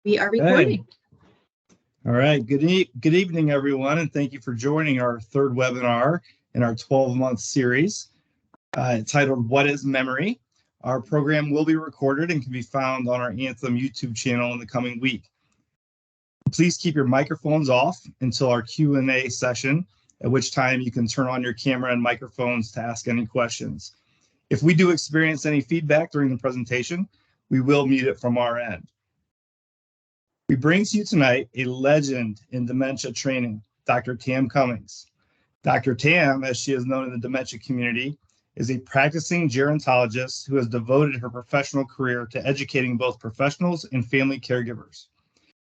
We are Hey, recording. all right. Good evening, everyone, and thank you for joining our third webinar in our 12-month series titled "What is Memory?" Our program will be recorded and can be found on our Anthem YouTube channel in the coming week. Please keep your microphones off until our Q&A session, at which time you can turn on your camera and microphones to ask any questions. If we do experience any feedback during the presentation, we will mute it from our end. We bring to you tonight a legend in dementia training, Dr. Tam Cummings. Dr. Tam, as she is known in the dementia community, is a practicing gerontologist who has devoted her professional career to educating both professionals and family caregivers.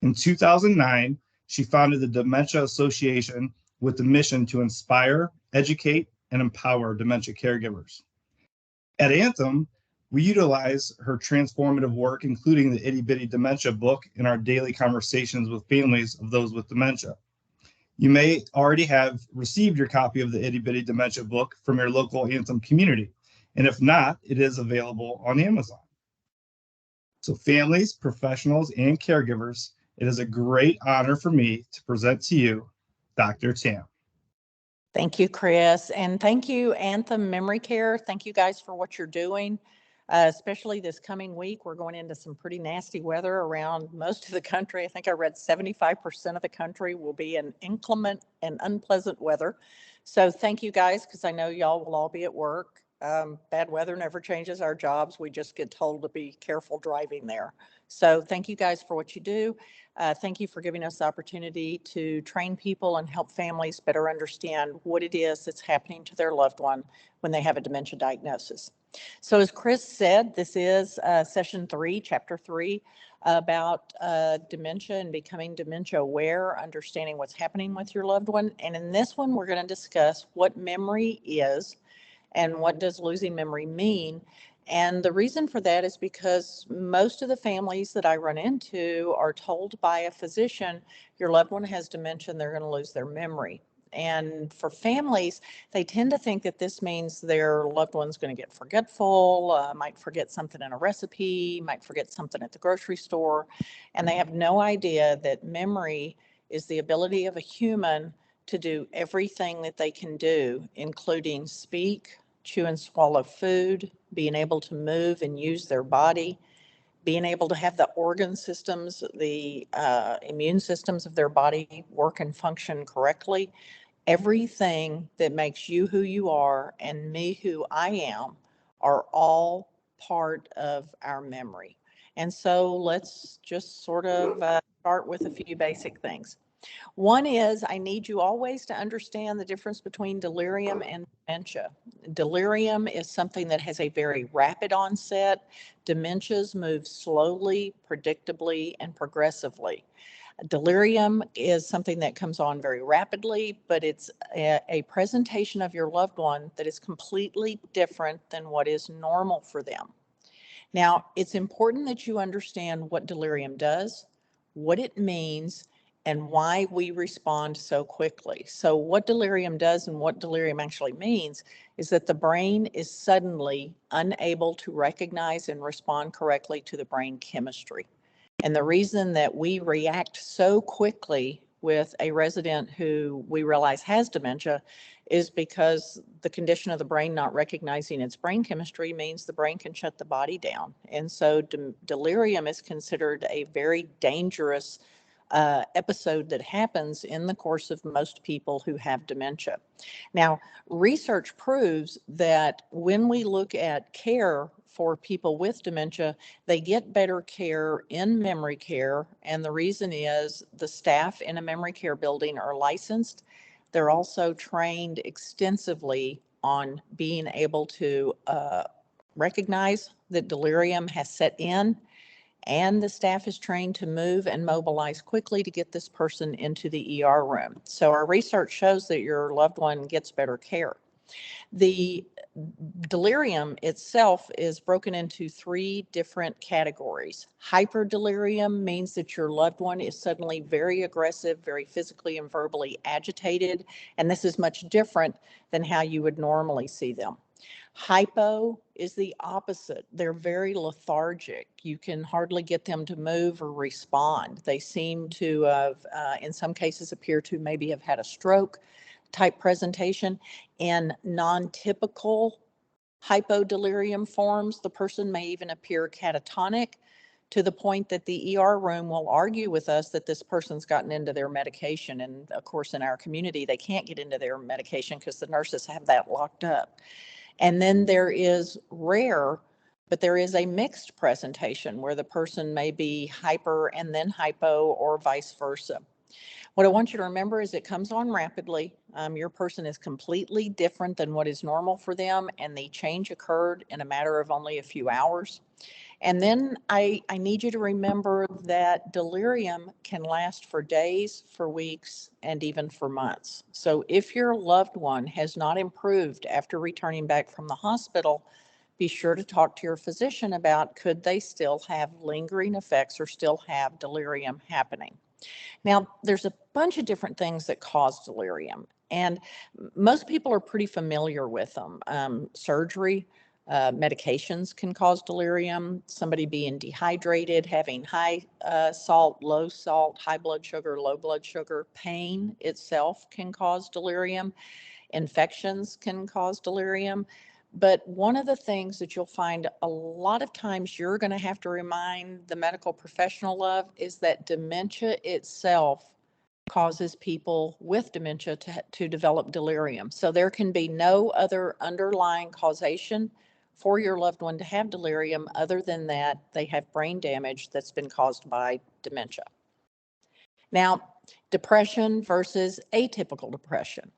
In 2009, she founded the Dementia Association with the mission to inspire, educate, and empower dementia caregivers. At Anthem, we utilize her transformative work, including the Itty Bitty Dementia book, in our daily conversations with families of those with dementia. You may already have received your copy of the Itty Bitty Dementia book from your local Anthem community, and if not, it is available on Amazon. So families, professionals, and caregivers, it is a great honor for me to present to you Dr. Tam. Thank you, Chris, and thank you, Anthem Memory Care. Thank you guys for what you're doing, especially this coming week. We're going into some pretty nasty weather around most of the country. I think I read 75% of the country will be in inclement and unpleasant weather. So thank you guys, because I know y'all will all be at work. Bad weather never changes our jobs. We just get told to be careful driving there. So thank you guys for what you do. Thank you for giving us the opportunity to train people and help families better understand what it is that's happening to their loved one when they have a dementia diagnosis. So as Chris said, this is session 3, chapter 3, about dementia and becoming dementia aware, understanding what's happening with your loved one. And in this one, we're going to discuss what memory is and what does losing memory mean. And the reason for that is because most of the families that I run into are told by a physician, your loved one has dementia and they're going to lose their memory. And for families, they tend to think that this means their loved one's going to get forgetful, might forget something in a recipe, might forget something at the grocery store. And they have no idea that memory is the ability of a human to do everything that they can do, including speak, chew and swallow food, being able to move and use their body, being able to have the organ systems, the immune systems of their body work and function correctly. Everything that makes you who you are and me who I am are all part of our memory. And so let's just sort of start with a few basic things. One is, I need you always to understand the difference between delirium and dementia. Delirium is something that has a very rapid onset. Dementias move slowly, predictably, and progressively. Delirium is something that comes on very rapidly, but it's a presentation of your loved one that is completely different than what is normal for them. Now, it's important that you understand what delirium does, what it means, and why we respond so quickly. So what delirium does and what delirium actually means is that the brain is suddenly unable to recognize and respond correctly to the brain chemistry. And the reason that we react so quickly with a resident who we realize has dementia is because the condition of the brain not recognizing its brain chemistry means the brain can shut the body down. And so delirium is considered a very dangerous episode that happens in the course of most people who have dementia. Now, research proves that when we look at care for people with dementia, they get better care in memory care. And the reason is the staff in a memory care building are licensed. They're also trained extensively on being able to recognize that delirium has set in, and the staff is trained to move and mobilize quickly to get this person into the ER room. So our research shows that your loved one gets better care. The delirium itself is broken into 3 different categories. Hyperdelirium means that your loved one is suddenly very aggressive, very physically and verbally agitated, and this is much different than how you would normally see them. Hypo is the opposite. They're very lethargic. You can hardly get them to move or respond. They seem to have, in some cases, appear to maybe have had a stroke type presentation. In non-typical hypodelirium forms, the person may even appear catatonic to the point that the ER room will argue with us that this person's gotten into their medication. And of course, in our community, they can't get into their medication because the nurses have that locked up. And then there is rare, but there is a mixed presentation where the person may be hyper and then hypo or vice versa. What I want you to remember is it comes on rapidly. Your person is completely different than what is normal for them, and the change occurred in a matter of only a few hours. And then I need you to remember that delirium can last for days, for weeks, and even for months. So if your loved one has not improved after returning back from the hospital, be sure to talk to your physician about could they still have lingering effects or still have delirium happening. Now, there's a bunch of different things that cause delirium, and most people are pretty familiar with them. Surgery, medications can cause delirium, somebody being dehydrated, having high salt, low salt, high blood sugar, low blood sugar. Pain itself can cause delirium. Infections can cause delirium. But one of the things that you'll find a lot of times you're going to have to remind the medical professional of is that dementia itself causes people with dementia to develop delirium. So there can be no other underlying causation for your loved one to have delirium other than that they have brain damage that's been caused by dementia. Now, depression versus atypical depression.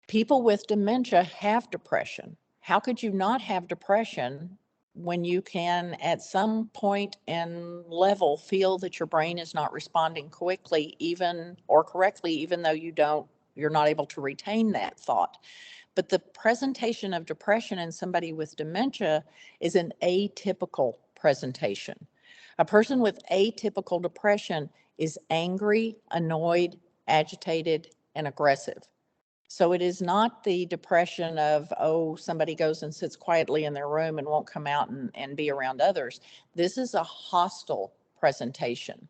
People with dementia have depression. How could you not have depression when you can at some point and level feel that your brain is not responding quickly even or correctly, even though you're not able to retain that thought? But the presentation of depression in somebody with dementia is an atypical presentation. A person with atypical depression is angry, annoyed, agitated, and aggressive. So it is not the depression of, oh, somebody goes and sits quietly in their room and won't come out and be around others. This is a hostile presentation.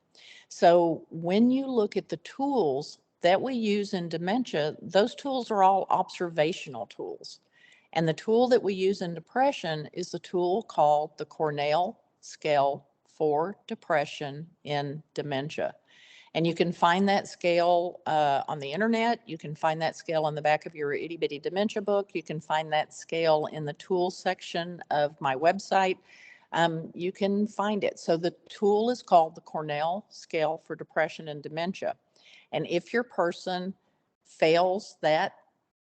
So when you look at the tools that we use in dementia, those tools are all observational tools. And the tool that we use in depression is the tool called the Cornell Scale for Depression in Dementia. And you can find that scale on the internet. You can find that scale on the back of your itty bitty dementia book. You can find that scale in the tools section of my website. You can find it. So the tool is called the Cornell Scale for Depression and Dementia. And if your person fails that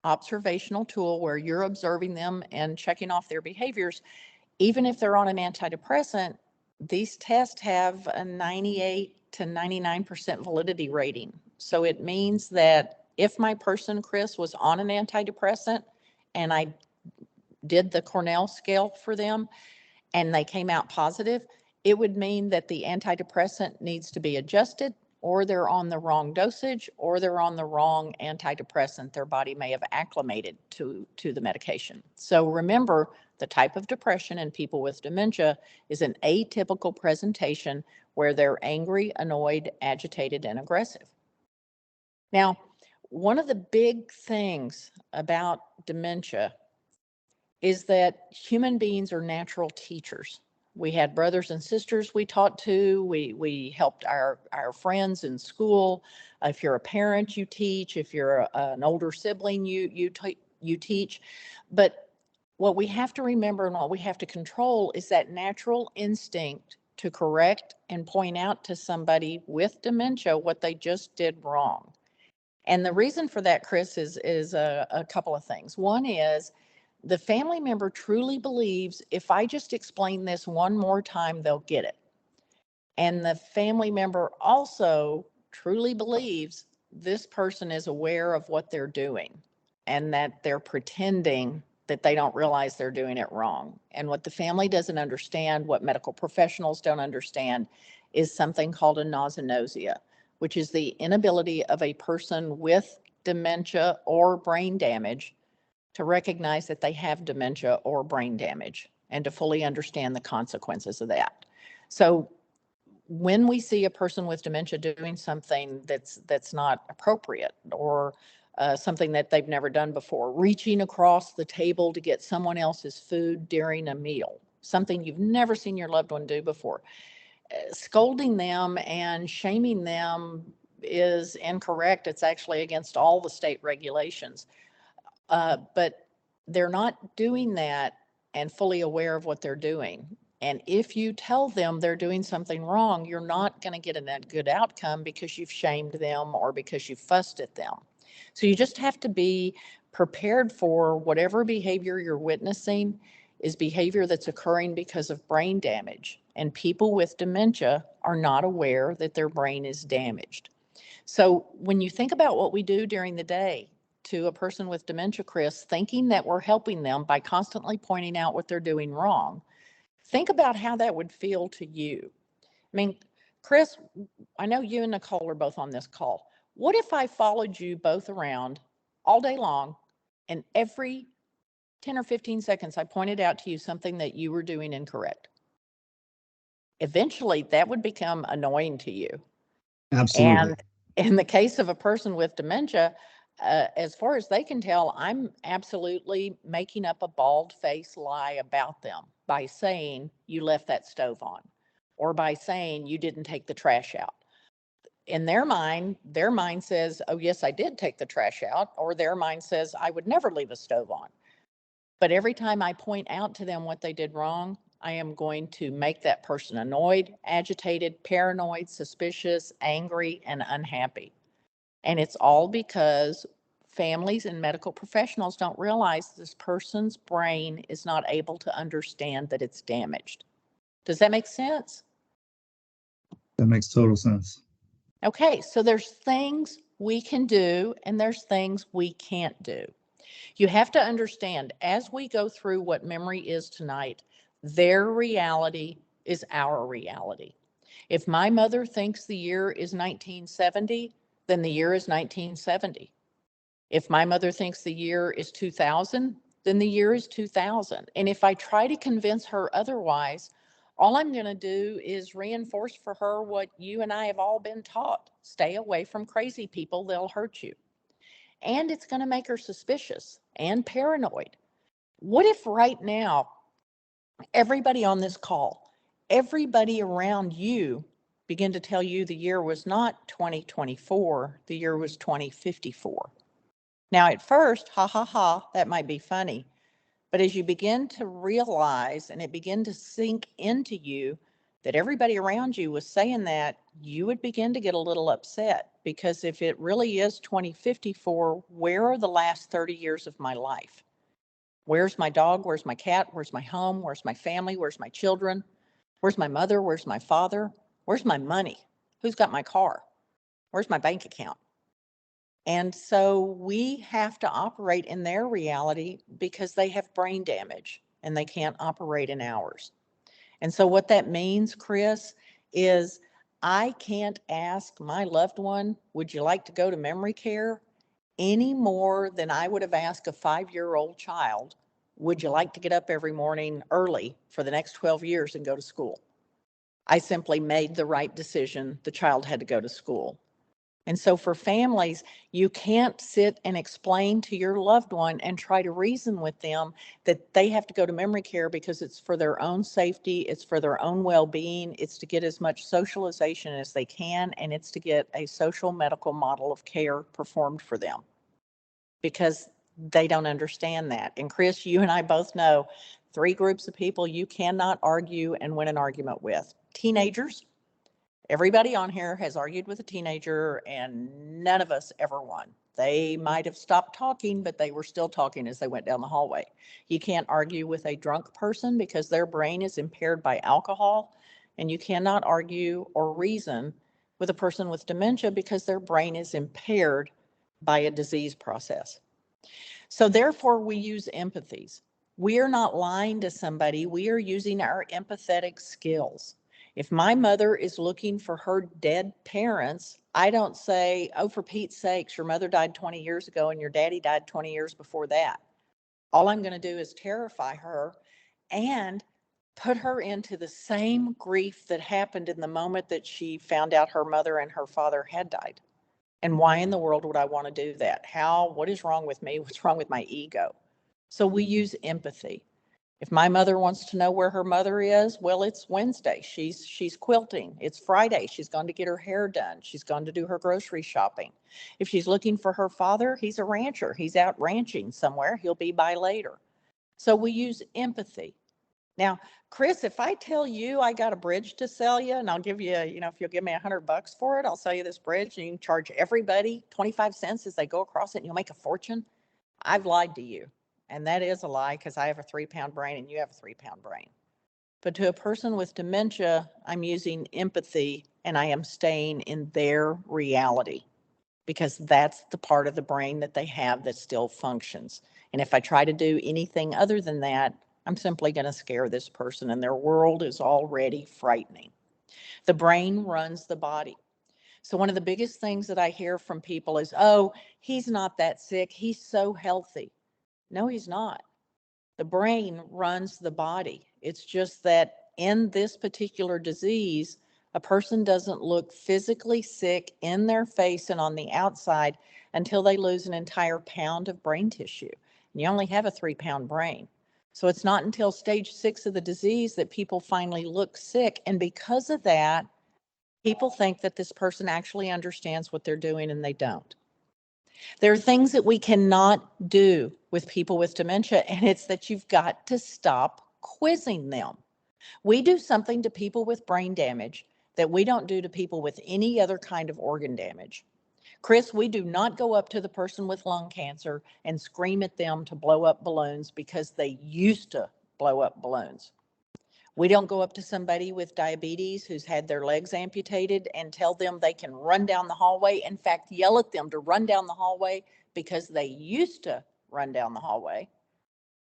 observational tool where you're observing them and checking off their behaviors, even if they're on an antidepressant, these tests have a 98 to 99% validity rating. So it means that if my person, Chris, was on an antidepressant and I did the Cornell scale for them and they came out positive, it would mean that the antidepressant needs to be adjusted, or they're on the wrong dosage, or they're on the wrong antidepressant. Their body may have acclimated to the medication. So remember, the type of depression in people with dementia is an atypical presentation where they're angry, annoyed, agitated, and aggressive. Now, one of the big things about dementia is that human beings are natural teachers. We had brothers and sisters we taught to. We helped our friends in school. If you're a parent, you teach. If you're an older sibling, you teach. But what we have to remember and what we have to control is that natural instinct to correct and point out to somebody with dementia what they just did wrong. And the reason for that, Chris, is a couple of things. One is the family member truly believes if I just explain this one more time, they'll get it. And the family member also truly believes this person is aware of what they're doing and that they're pretending that they don't realize they're doing it wrong. And what the family doesn't understand, what medical professionals don't understand, is something called a nausea, which is the inability of a person with dementia or brain damage to recognize that they have dementia or brain damage and to fully understand the consequences of that. So when we see a person with dementia doing something that's not appropriate, or something that they've never done before, reaching across the table to get someone else's food during a meal, something you've never seen your loved one do before, scolding them and shaming them is incorrect. It's actually against all the state regulations. But they're not doing that and fully aware of what they're doing. And if you tell them they're doing something wrong, you're not going to get a good outcome because you've shamed them or because you've fussed at them. So you just have to be prepared for whatever behavior you're witnessing is behavior that's occurring because of brain damage. And people with dementia are not aware that their brain is damaged. So when you think about what we do during the day to a person with dementia, Chris, thinking that we're helping them by constantly pointing out what they're doing wrong, think about how that would feel to you. I mean, Chris, I know you and Nicole are both on this call. What if I followed you both around all day long, and every 10 or 15 seconds I pointed out to you something that you were doing incorrect? Eventually, that would become annoying to you. Absolutely. And in the case of a person with dementia, as far as they can tell, I'm absolutely making up a bald-faced lie about them by saying you left that stove on, or by saying you didn't take the trash out. In their mind says, oh, yes, I did take the trash out, or their mind says, I would never leave a stove on. But every time I point out to them what they did wrong, I am going to make that person annoyed, agitated, paranoid, suspicious, angry, and unhappy. And it's all because families and medical professionals don't realize this person's brain is not able to understand that it's damaged. Does that make sense? That makes total sense. Okay, so there's things we can do and there's things we can't do. You have to understand, as we go through what memory is tonight, their reality is our reality. If my mother thinks the year is 1970, then the year is 1970. If my mother thinks the year is 2000, then the year is 2000. And if I try to convince her otherwise, all I'm going to do is reinforce for her what you and I have all been taught. Stay away from crazy people, they'll hurt you. And it's going to make her suspicious and paranoid. What if right now, everybody on this call, everybody around you begin to tell you the year was not 2024, the year was 2054? Now, at first, ha ha ha, that might be funny. But as you begin to realize and it begin to sink into you that everybody around you was saying that, you would begin to get a little upset, because if it really is 2054, where are the last 30 years of my life? Where's my dog? Where's my cat? Where's my home? Where's my family? Where's my children? Where's my mother? Where's my father? Where's my money? Who's got my car? Where's my bank account? And so we have to operate in their reality because they have brain damage and they can't operate in ours. And so what that means, Chris, is I can't ask my loved one, would you like to go to memory care, any more than I would have asked a 5-year-old child, would you like to get up every morning early for the next 12 years and go to school? I simply made the right decision. The child had to go to school. And so for families, you can't sit and explain to your loved one and try to reason with them that they have to go to memory care because it's for their own safety, it's for their own well-being, it's to get as much socialization as they can, and it's to get a social medical model of care performed for them, because they don't understand that. And Chris, you and I both know 3 groups of people you cannot argue and win an argument with. Teenagers. Everybody on here has argued with a teenager and none of us ever won. They might have stopped talking, but they were still talking as they went down the hallway. You can't argue with a drunk person because their brain is impaired by alcohol. And you cannot argue or reason with a person with dementia because their brain is impaired by a disease process. So therefore, we use empathies. We are not lying to somebody. We are using our empathetic skills. If my mother is looking for her dead parents, I don't say, oh, for Pete's sakes, your mother died 20 years ago and your daddy died 20 years before that. all I'm going to do is terrify her and put her into the same grief that happened in the moment that she found out her mother and her father had died. And why in the world would I want to do that? What is wrong with me? What's wrong with my ego? So we use empathy. If my mother wants to know where her mother is, well, it's Wednesday. She's quilting. It's Friday. She's gone to get her hair done. She's gone to do her grocery shopping. If she's looking for her father, he's a rancher. He's out ranching somewhere. He'll be by later. So we use empathy. Now, Chris, if I tell you I got a bridge to sell you, and I'll give you, if you'll give me $100 for it, I'll sell you this bridge, and you can charge everybody 25 cents as they go across it, and you'll make a fortune. I've lied to you. And that is a lie, because I have a 3-pound brain and you have a 3-pound brain. But to a person with dementia, I'm using empathy and I am staying in their reality, because that's the part of the brain that they have that still functions. And if I try to do anything other than that, I'm simply going to scare this person, and their world is already frightening. The brain runs the body. So one of the biggest things that I hear from people is, oh, he's not that sick. He's so healthy. No, he's not. The brain runs the body. It's just that in this particular disease, a person doesn't look physically sick in their face and on the outside until they lose an entire pound of brain tissue. And you only have a 3-pound brain. So it's not until stage 6 of the disease that people finally look sick. And because of that, people think that this person actually understands what they're doing, and they don't. There are things that we cannot do with people with dementia, and it's that you've got to stop quizzing them. We do something to people with brain damage that we don't do to people with any other kind of organ damage. Chris, we do not go up to the person with lung cancer and scream at them to blow up balloons because they used to blow up balloons. We don't go up to somebody with diabetes who's had their legs amputated and tell them they can run down the hallway. In fact, yell at them to run down the hallway because they used to run down the hallway.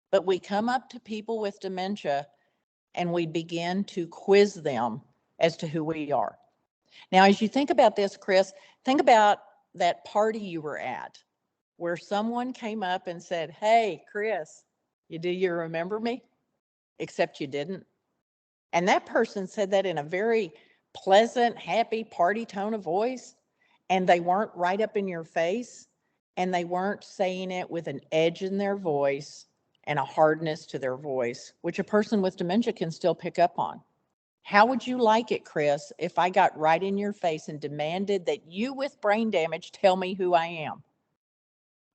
But we come up to people with dementia and we begin to quiz them as to who we are. Now, as you think about this, Chris, think about that party you were at where someone came up and said, hey, Chris, do you remember me? Except you didn't. And that person said that in a very pleasant, happy party tone of voice. And they weren't right up in your face. And they weren't saying it with an edge in their voice and a hardness to their voice, which a person with dementia can still pick up on. How would you like it, Chris, if I got right in your face and demanded that you with brain damage tell me who I am?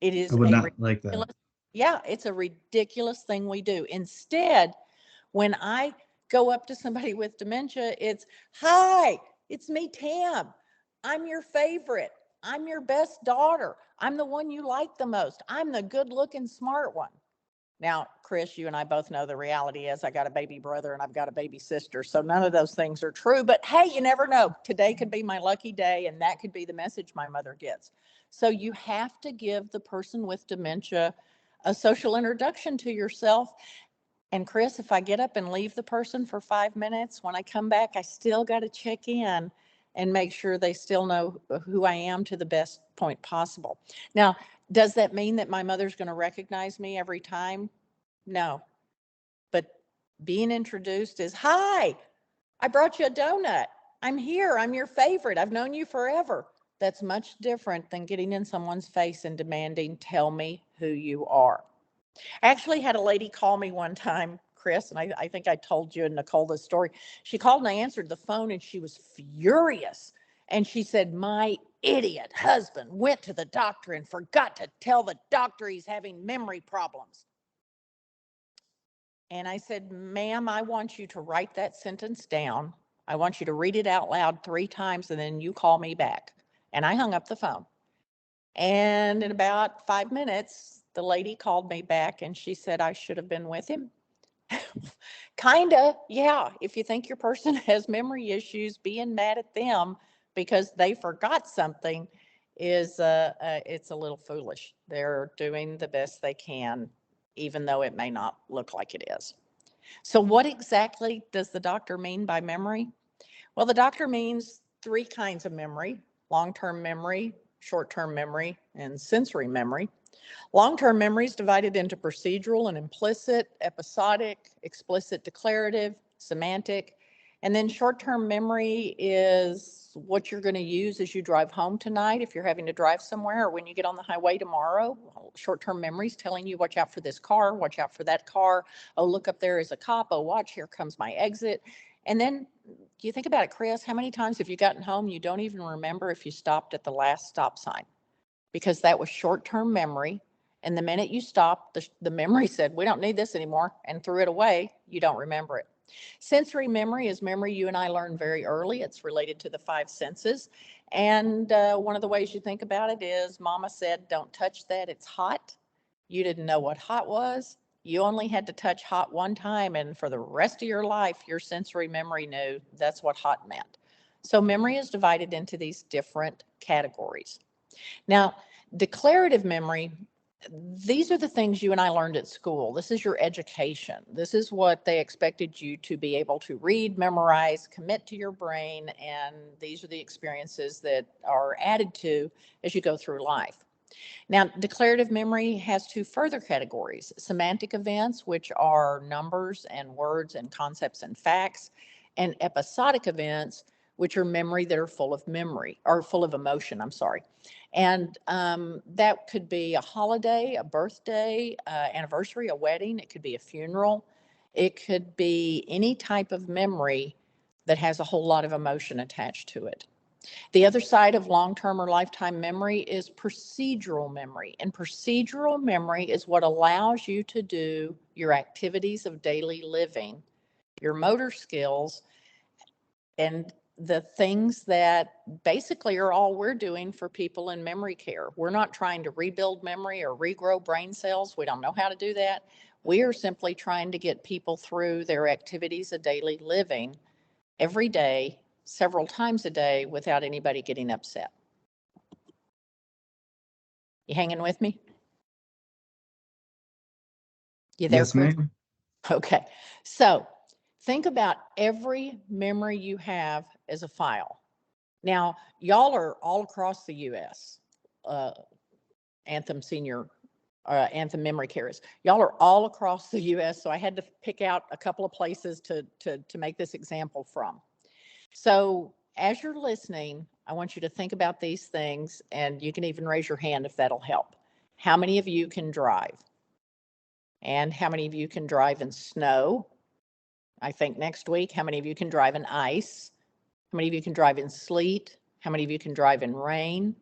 It is I would not like that. Yeah, it's a ridiculous thing we do. Instead, when I go up to somebody with dementia, it's, hi, it's me, Tam. I'm your favorite. I'm your best daughter. I'm the one you like the most. I'm the good looking, smart one. Now, Chris, you and I both know the reality is I got a baby brother and I've got a baby sister. So none of those things are true. But hey, you never know. Today could be my lucky day, and that could be the message my mother gets. So you have to give the person with dementia a social introduction to yourself. And Chris, if I get up and leave the person for 5 minutes, when I come back, I still got to check in and make sure they still know who I am to the best point possible. Now, does that mean that my mother's going to recognize me every time? No. But being introduced is, hi, I brought you a donut. I'm here. I'm your favorite. I've known you forever. That's much different than getting in someone's face and demanding, tell me who you are. I actually had a lady call me one time, Chris, and I think I told you and Nicole this story. She called and I answered the phone and she was furious. And she said, my idiot husband went to the doctor and forgot to tell the doctor he's having memory problems. And I said, ma'am, I want you to write that sentence down. I want you to read it out loud 3 times and then you call me back. And I hung up the phone. And in about 5 minutes, the lady called me back and she said, I should have been with him. Kinda, yeah. If you think your person has memory issues, being mad at them because they forgot something is it's a little foolish. They're doing the best they can, even though it may not look like it is. So what exactly does the doctor mean by memory? Well, the doctor means 3 kinds of memory: long-term memory, short-term memory, and sensory memory. Long-term memory is divided into procedural and implicit, episodic, explicit, declarative, semantic. And then short-term memory is what you're going to use as you drive home tonight, if you're having to drive somewhere, or when you get on the highway tomorrow. Short-term memory is telling you, watch out for this car, watch out for that car. Oh, look, up there is a cop. Oh, watch, here comes my exit. And then you think about it, Chris, how many times have you gotten home you don't even remember if you stopped at the last stop sign? Because that was short-term memory. And the minute you stopped, the memory said, we don't need this anymore, and threw it away. You don't remember it. Sensory memory is memory you and I learned very early. It's related to the five senses. And one of the ways you think about it is mama said, don't touch that, it's hot. You didn't know what hot was. You only had to touch hot one time, and for the rest of your life, your sensory memory knew that's what hot meant. So memory is divided into these different categories. Now, declarative memory, these are the things you and I learned at school. This is your education. This is what they expected you to be able to read, memorize, commit to your brain, and these are the experiences that are added to as you go through life. Now, declarative memory has two further categories: semantic events, which are numbers and words and concepts and facts, and episodic events, which are memory that are full of memory, or full of emotion, I'm sorry. And that could be a holiday, a birthday, anniversary, a wedding. It could be a funeral. It could be any type of memory that has a whole lot of emotion attached to it. The other side of long-term or lifetime memory is procedural memory. And procedural memory is what allows you to do your activities of daily living, your motor skills, and the things that basically are all we're doing for people in memory care. We're not trying to rebuild memory or regrow brain cells. We don't know how to do that. We are simply trying to get people through their activities of daily living every day, several times a day, without anybody getting upset. You hanging with me? You there, Yes, Chris? ma'am. Okay. So think about every memory you have as a file. Now, y'all are all across the U.S. Anthem Memory Cares. Y'all are all across the U.S., so I had to pick out a couple of places to make this example from. So as you're listening, I want you to think about these things, and you can even raise your hand if that'll help. How many of you can drive? And how many of you can drive in snow? I think next week. How many of you can drive in ice? How many of you can drive in sleet? How many of you can drive in rain?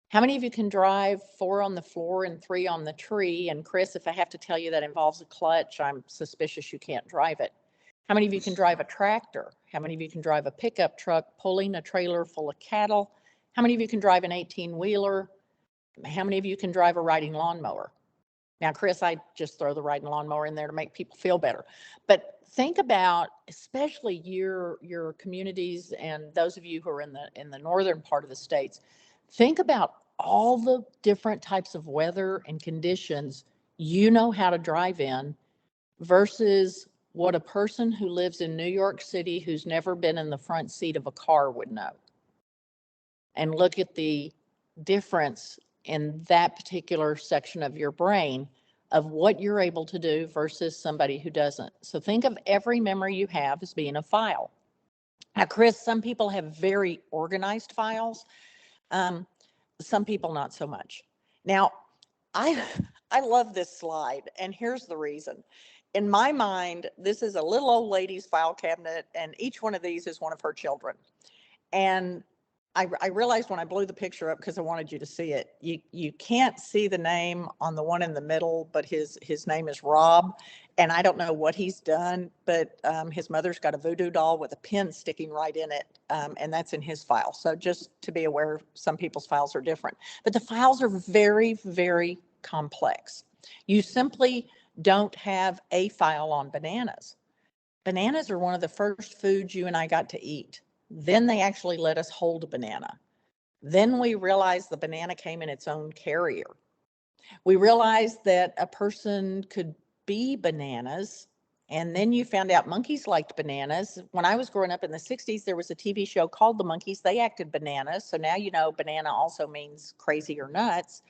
How many of you can drive 4 on the floor and 3 on the tree? And Chris, if I have to tell you that involves a clutch, I'm suspicious you can't drive it. How many of you can drive a tractor? How many of you can drive a pickup truck pulling a trailer full of cattle? How many of you can drive an 18-wheeler? How many of you can drive a riding lawnmower? Now, Chris, I just throw the riding lawnmower in there to make people feel better. But think about, especially your communities and those of you who are in the northern part of the states, think about all the different types of weather and conditions you know how to drive in versus what a person who lives in New York City who's never been in the front seat of a car would know. And look at the difference in that particular section of your brain of what you're able to do versus somebody who doesn't. So think of every memory you have as being a file. Now, Chris, some people have very organized files. Some people not so much. Now, I love this slide, and here's the reason. In my mind, this is a little old lady's file cabinet, and each one of these is one of her children. And I realized when I blew the picture up, because I wanted you to see it, you can't see the name on the one in the middle, but his name is Rob, and I don't know what he's done, but his mother's got a voodoo doll with a pin sticking right in it, and that's in his file. So just to be aware, some people's files are different, but the files are very, very complex. You simply don't have a file on bananas. Bananas are one of the first foods you and I got to eat. Then they actually let us hold a banana. Then we realized the banana came in its own carrier. We realized that a person could be bananas. And then you found out monkeys liked bananas. When I was growing up in the 60s, there was a TV show called The Monkeys. They acted bananas. So now you know banana also means crazy or nuts.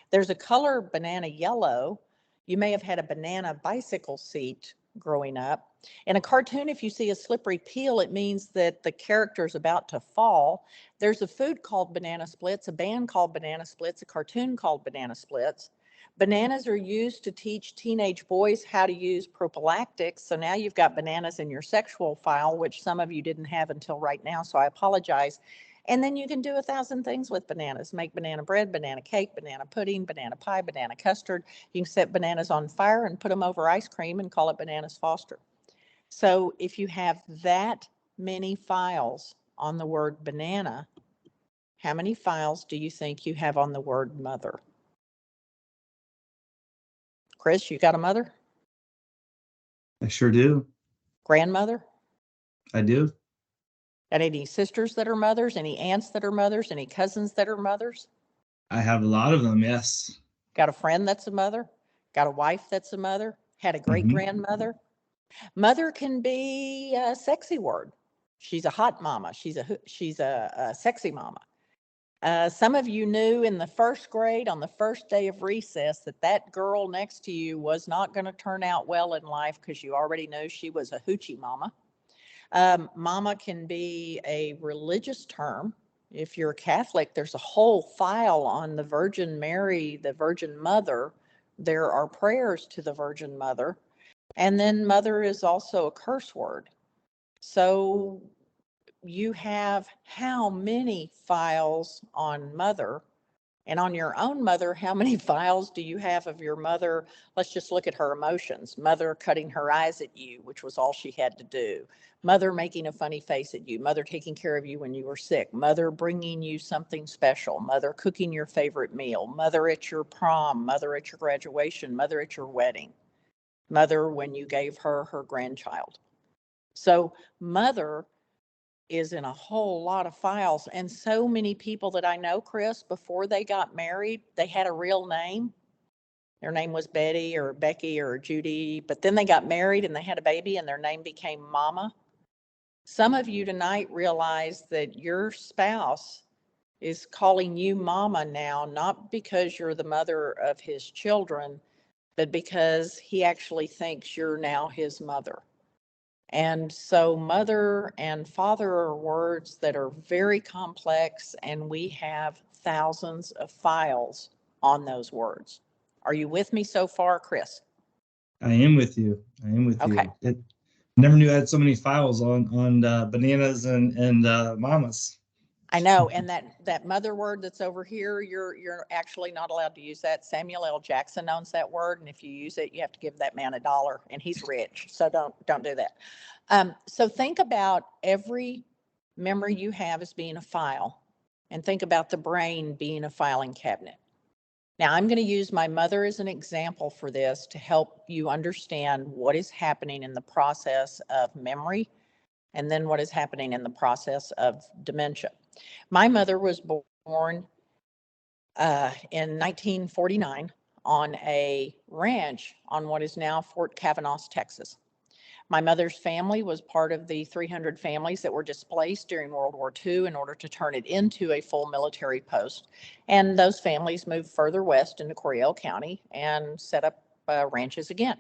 There's a color banana yellow. You may have had a banana bicycle seat growing up. In a cartoon, if you see a slippery peel, it means that the character is about to fall. There's a food called banana splits, a band called banana splits, a cartoon called banana splits. Bananas are used to teach teenage boys how to use prophylactics. So now you've got bananas in your sexual file, which some of you didn't have until right now. So I apologize. And then you can do 1,000 things with bananas. Make banana bread, banana cake, banana pudding, banana pie, banana custard. You can set bananas on fire and put them over ice cream and call it Bananas Foster. So if you have that many files on the word banana, how many files do you think you have on the word mother? Chris, you got a mother? I sure do. Grandmother? I do. Got any sisters that are mothers? Any aunts that are mothers? Any cousins that are mothers? I have a lot of them. Yes. Got a friend that's a mother? Got a wife that's a mother? Had a great Hmm. grandmother? Mother can be a sexy word. She's a hot mama. She's a sexy mama. Some of you knew in the first grade on the first day of recess that girl next to you was not going to turn out well in life because you already knew she was a hoochie mama. Mama can be a religious term. If you're Catholic, there's a whole file on the Virgin Mary, the Virgin Mother. There are prayers to the Virgin Mother. And then mother is also a curse word. So you have how many files on mother? And on your own mother, how many files do you have of your mother? Let's just look at her emotions. Mother cutting her eyes at you, which was all she had to do. Mother making a funny face at you. Mother taking care of you when you were sick. Mother bringing you something special. Mother cooking your favorite meal. Mother at your prom. Mother at your graduation. Mother at your wedding. Mother when you gave her her grandchild. So mother is in a whole lot of files. And so many people that I know, Chris, before they got married, they had a real name. Their name was Betty or Becky or Judy, but then they got married and they had a baby and their name became Mama. Some of you tonight realize that your spouse is calling you Mama now, not because you're the mother of his children, but because he actually thinks you're now his mother. And so mother and father are words that are very complex, and we have thousands of files on those words. Are you with me so far, Chris? I am with you. I am with Okay. you. Never knew I had so many files on bananas and mamas. I know, and that mother word that's over here, you're actually not allowed to use that. Samuel L. Jackson owns that word, and if you use it, you have to give that man $1, and he's rich, so don't do that. So think about every memory you have as being a file, and think about the brain being a filing cabinet. Now, I'm going to use my mother as an example for this to help you understand what is happening in the process of memory and then what is happening in the process of dementia. My mother was born in 1949 on a ranch on what is now Fort Cavanos, Texas. My mother's family was part of the 300 families that were displaced during World War II in order to turn it into a full military post. And those families moved further west into Coryell County and set up ranches again.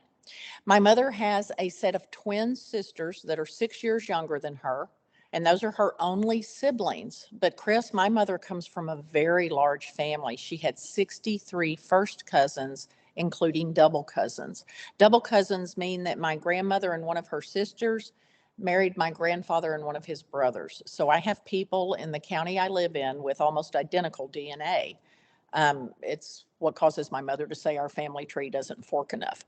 My mother has a set of twin sisters that are 6 years younger than her, and those are her only siblings. But Chris, my mother comes from a very large family. She had 63 first cousins, including double cousins. Double cousins mean that my grandmother and one of her sisters married my grandfather and one of his brothers. So I have people in the county I live in with almost identical DNA. It's what causes my mother to say our family tree doesn't fork enough.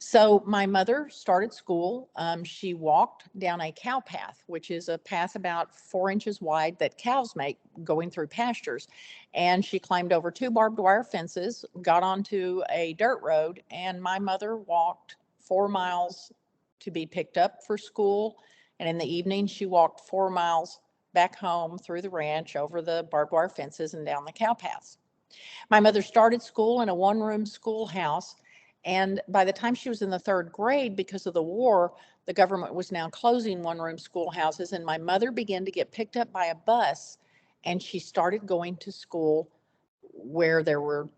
So my mother started school. She walked down a cow path, which is a path about 4 inches wide that cows make going through pastures. And she climbed over 2 barbed wire fences, got onto a dirt road, and my mother walked 4 miles to be picked up for school. And in the evening, she walked 4 miles back home through the ranch, over the barbed wire fences and down the cow paths. My mother started school in a one-room schoolhouse. And by the time she was in the 3rd grade, because of the war, the government was now closing one-room schoolhouses. And my mother began to get picked up by a bus, and she started going to school where there were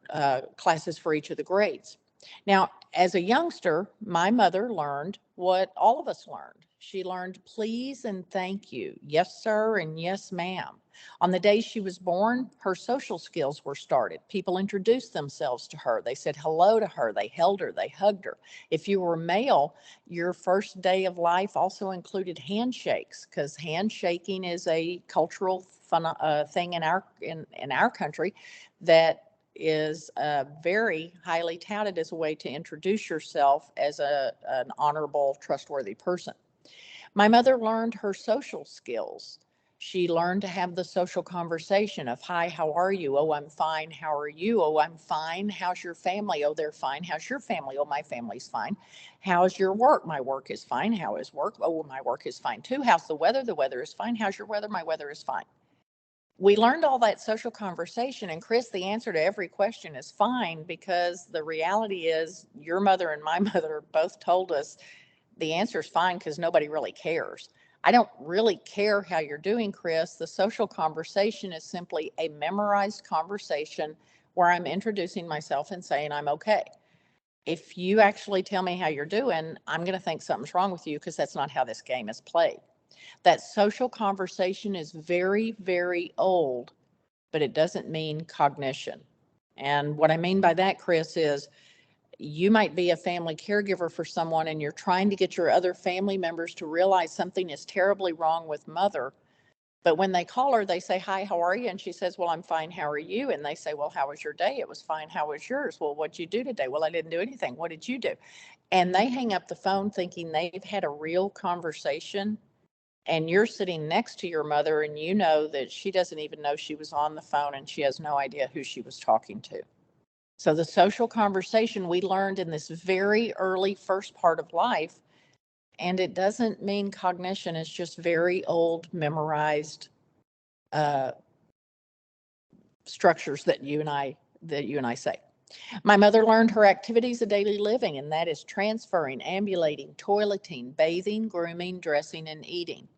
classes for each of the grades. Now, as a youngster, my mother learned what all of us learned. She learned please and thank you, yes, sir, and yes, ma'am. On the day she was born, her social skills were started. People introduced themselves to her. They said hello to her. They held her. They hugged her. If you were male, your first day of life also included handshakes, because handshaking is a cultural thing in our country that is very highly touted as a way to introduce yourself as an honorable, trustworthy person. My mother learned her social skills. She learned to have the social conversation of, hi, how are you? Oh, I'm fine. How are you? Oh, I'm fine. How's your family? Oh, they're fine. How's your family? Oh, my family's fine. How's your work? My work is fine. How is work? Oh, my work is fine too. How's the weather? The weather is fine. How's your weather? My weather is fine. We learned all that social conversation. And Chris, the answer to every question is fine, because the reality is your mother and my mother both told us the answer is fine because nobody really cares. I don't really care how you're doing, Chris. The social conversation is simply a memorized conversation where I'm introducing myself and saying I'm okay. If you actually tell me how you're doing, I'm going to think something's wrong with you, because that's not how this game is played. That social conversation is very, very old, but it doesn't mean cognition. And what I mean by that, Chris, is you might be a family caregiver for someone and you're trying to get your other family members to realize something is terribly wrong with mother. But when they call her, they say, hi, how are you? And she says, well, I'm fine. How are you? And they say, well, how was your day? It was fine. How was yours? Well, what'd you do today? Well, I didn't do anything. What did you do? And they hang up the phone thinking they've had a real conversation. And you're sitting next to your mother and you know that she doesn't even know she was on the phone and she has no idea who she was talking to. So the social conversation we learned in this very early first part of life, and it doesn't mean cognition, it's just very old memorized uh, structures that you and I say. My mother learned her activities of daily living, and that is transferring, ambulating, toileting, bathing, grooming, dressing, and eating.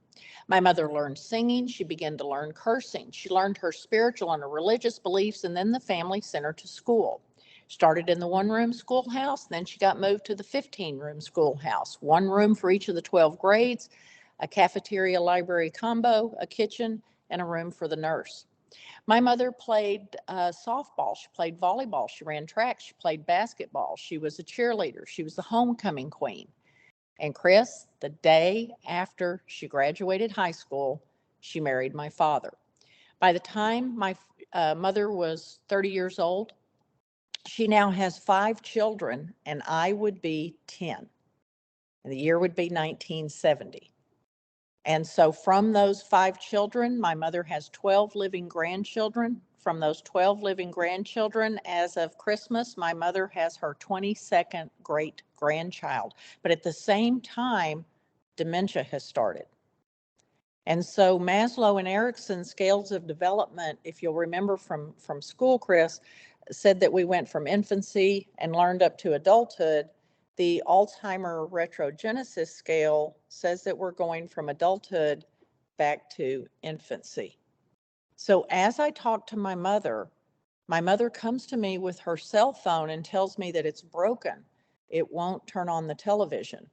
My mother learned singing. She began to learn cursing. She learned her spiritual and her religious beliefs, and then the family sent her to school. Started in the one-room schoolhouse, then she got moved to the 15-room schoolhouse. One room for each of the 12 grades, a cafeteria library combo, a kitchen, and a room for the nurse. My mother played softball. She played volleyball. She ran track. She played basketball. She was a cheerleader. She was the homecoming queen. And Chris, the day after she graduated high school, she married my father. By the time my mother was 30 years old, she now has 5 children, and I would be 10. And the year would be 1970. And so from those 5 children, my mother has 12 living grandchildren. From those 12 living grandchildren, as of Christmas, my mother has her 22nd great grandchild. But at the same time, dementia has started. And so Maslow and Erikson's scales of development, if you'll remember from school, Chris, said that we went from infancy and learned up to adulthood. The Alzheimer retrogenesis scale says that we're going from adulthood back to infancy. So as I talk to my mother comes to me with her cell phone and tells me that it's broken. It won't turn on the television.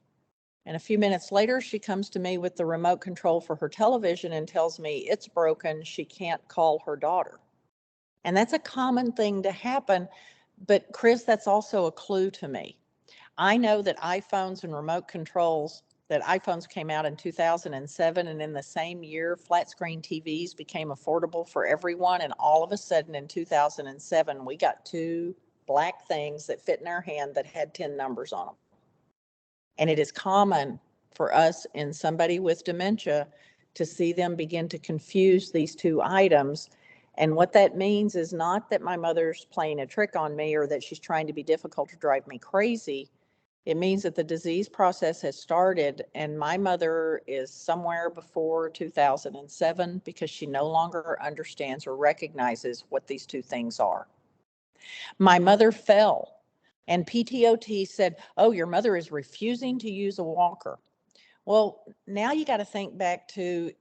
And a few minutes later, she comes to me with the remote control for her television and tells me it's broken. She can't call her daughter. And that's a common thing to happen. But Chris, that's also a clue to me. I know that iPhones and remote controls, that iPhones came out in 2007, and in the same year, flat screen TVs became affordable for everyone. And all of a sudden in 2007, we got 2 black things that fit in our hand that had 10 numbers on them. And it is common for us in somebody with dementia to see them begin to confuse these 2 items. And what that means is not that my mother's playing a trick on me or that she's trying to be difficult to drive me crazy. It means that the disease process has started, and my mother is somewhere before 2007 because she no longer understands or recognizes what these 2 things are. My mother fell. And PTOT said, oh, your mother is refusing to use a walker. Well, now you got to think back to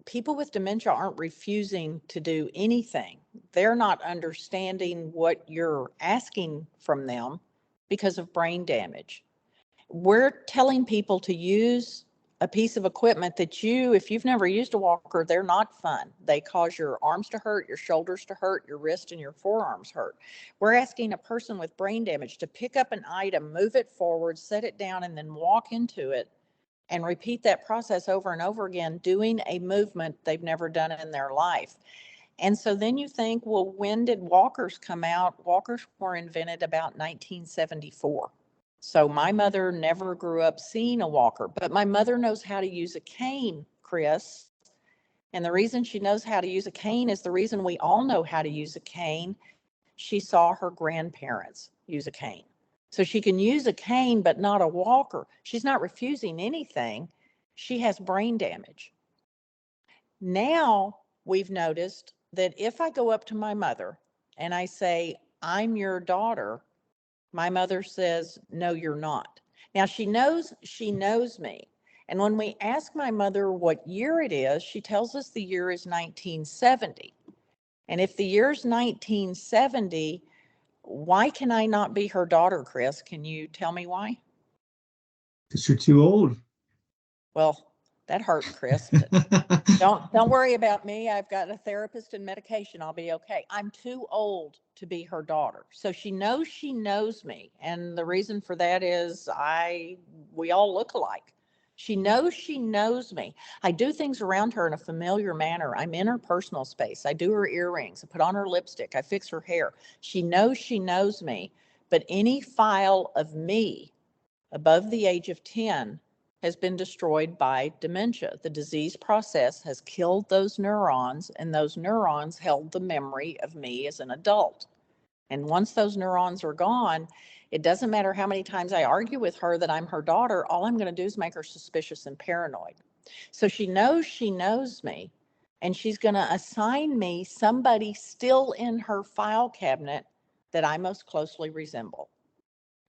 people with dementia aren't refusing to do anything. They're not understanding what you're asking from them because of brain damage. We're telling people to use a piece of equipment that if you've never used a walker, they're not fun. They cause your arms to hurt, your shoulders to hurt, your wrist and your forearms hurt. We're asking a person with brain damage to pick up an item, move it forward, set it down, and then walk into it and repeat that process over and over again, doing a movement they've never done in their life. And so then you think, well, when did walkers come out? Walkers were invented about 1974. So my mother never grew up seeing a walker, but my mother knows how to use a cane, Chris. And the reason she knows how to use a cane is the reason we all know how to use a cane. She saw her grandparents use a cane. So she can use a cane, but not a walker. She's not refusing anything. She has brain damage. Now we've noticed that if I go up to my mother and I say, I'm your daughter, my mother says, no, you're not. Now she knows me. And when we ask my mother what year it is, she tells us the year is 1970. And if the year's 1970, why can I not be her daughter, Chris? Can you tell me why? Because you're too old. Well, that hurt, Chris. But don't worry about me. I've got a therapist and medication. I'll be okay. I'm too old to be her daughter. So she knows me. And the reason for that is we all look alike. She knows me. I do things around her in a familiar manner. I'm in her personal space. I do her earrings. I put on her lipstick. I fix her hair. She knows me. But any file of me above the age of 10 has been destroyed by dementia. The disease process has killed those neurons, and those neurons held the memory of me as an adult. And once those neurons are gone, it doesn't matter how many times I argue with her that I'm her daughter, all I'm going to do is make her suspicious and paranoid. So she knows me, and she's going to assign me somebody still in her file cabinet that I most closely resemble.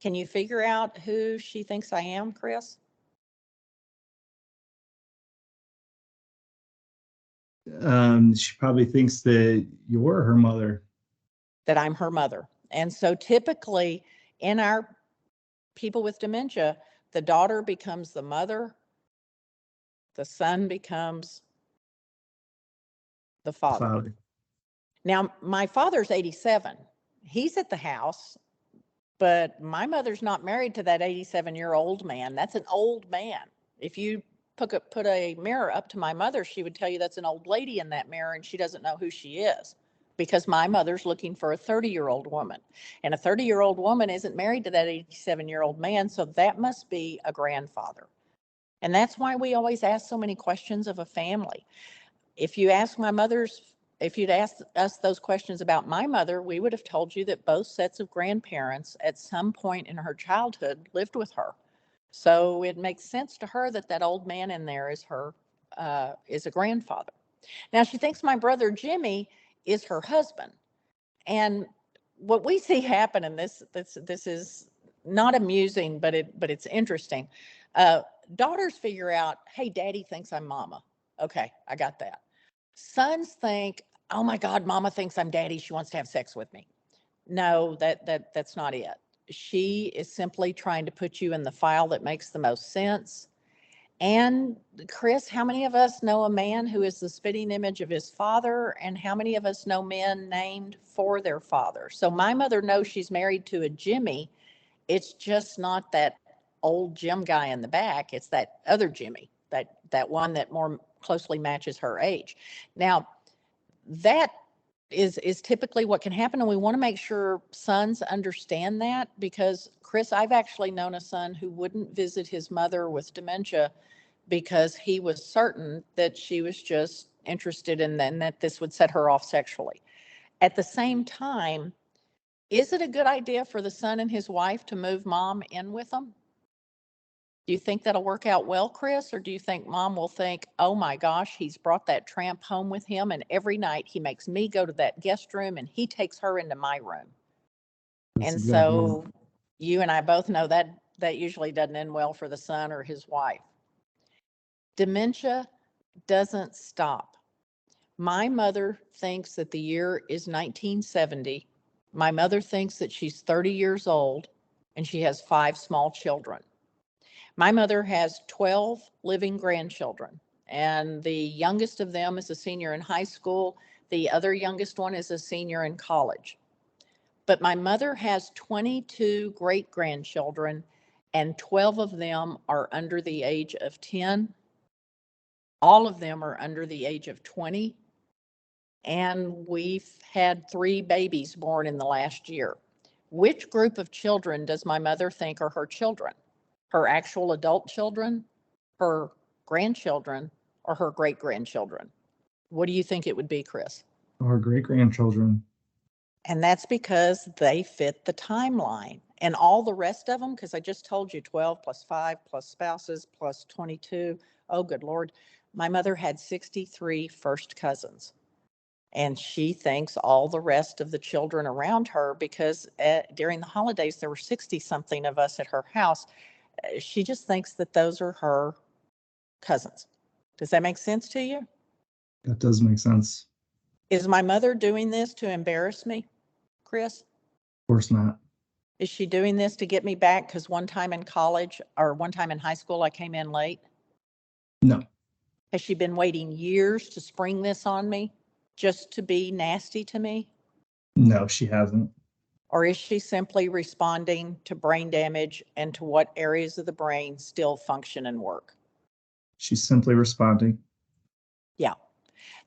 Can you figure out who she thinks I am, Chris? She probably thinks that you're her mother. That I'm her mother. And so typically in our people with dementia, the daughter becomes the mother, the son becomes the father. Now, my father's 87. He's at the house, but my mother's not married to that 87-year-old man. That's an old man. If you put a mirror up to my mother, she would tell you that's an old lady in that mirror, and she doesn't know who she is, because my mother's looking for a 30-year-old woman, and a 30-year-old woman isn't married to that 87-year-old man, so that must be a grandfather. And that's why we always ask so many questions of a family. If you'd asked us those questions about my mother, we would have told you that both sets of grandparents at some point in her childhood lived with her. So it makes sense to her that old man in there is a grandfather. Now she thinks my brother Jimmy is her husband. And what we see happen, and this is not amusing, but it's interesting. Daughters figure out, hey, daddy thinks I'm mama. Okay, I got that. Sons think, oh my God, mama thinks I'm daddy. She wants to have sex with me. No, that's not it. She is simply trying to put you in the file that makes the most sense. And Chris, how many of us know a man who is the spitting image of his father? And how many of us know men named for their father? So my mother knows she's married to a Jimmy. It's just not that old Jim guy in the back. It's that other Jimmy, that one that more closely matches her age. Now, that is typically what can happen. And we want to make sure sons understand that, because Chris, I've actually known a son who wouldn't visit his mother with dementia because he was certain that she was just interested in them, that this would set her off sexually. At the same time, is it a good idea for the son and his wife to move mom in with them? Do you think that'll work out well, Chris? Or do you think mom will think, oh my gosh, he's brought that tramp home with him, and every night he makes me go to that guest room and he takes her into my room? That's And exactly so right. you and I both know that usually doesn't end well for the son or his wife. Dementia doesn't stop. My mother thinks that the year is 1970. My mother thinks that she's 30 years old and she has 5 small children. My mother has 12 living grandchildren, and the youngest of them is a senior in high school. The other youngest one is a senior in college. But my mother has 22 great grandchildren, and 12 of them are under the age of 10. All of them are under the age of 20. And we've had 3 babies born in the last year. Which group of children does my mother think are her children? Her actual adult children, her grandchildren, or her great grandchildren? What do you think it would be, Chris? Our great grandchildren. And that's because they fit the timeline. And all the rest of them, because I just told you 12 plus 5 plus spouses plus 22. Oh, good Lord. My mother had 63 first cousins. And she thanks all the rest of the children around her because during the holidays, there were 60 something of us at her house. She just thinks that those are her cousins. Does that make sense to you? That does make sense. Is my mother doing this to embarrass me, Chris? Of course not. Is she doing this to get me back because one time in college or one time in high school I came in late? No. Has she been waiting years to spring this on me just to be nasty to me? No, she hasn't. Or is she simply responding to brain damage and to what areas of the brain still function and work? She's simply responding. Yeah.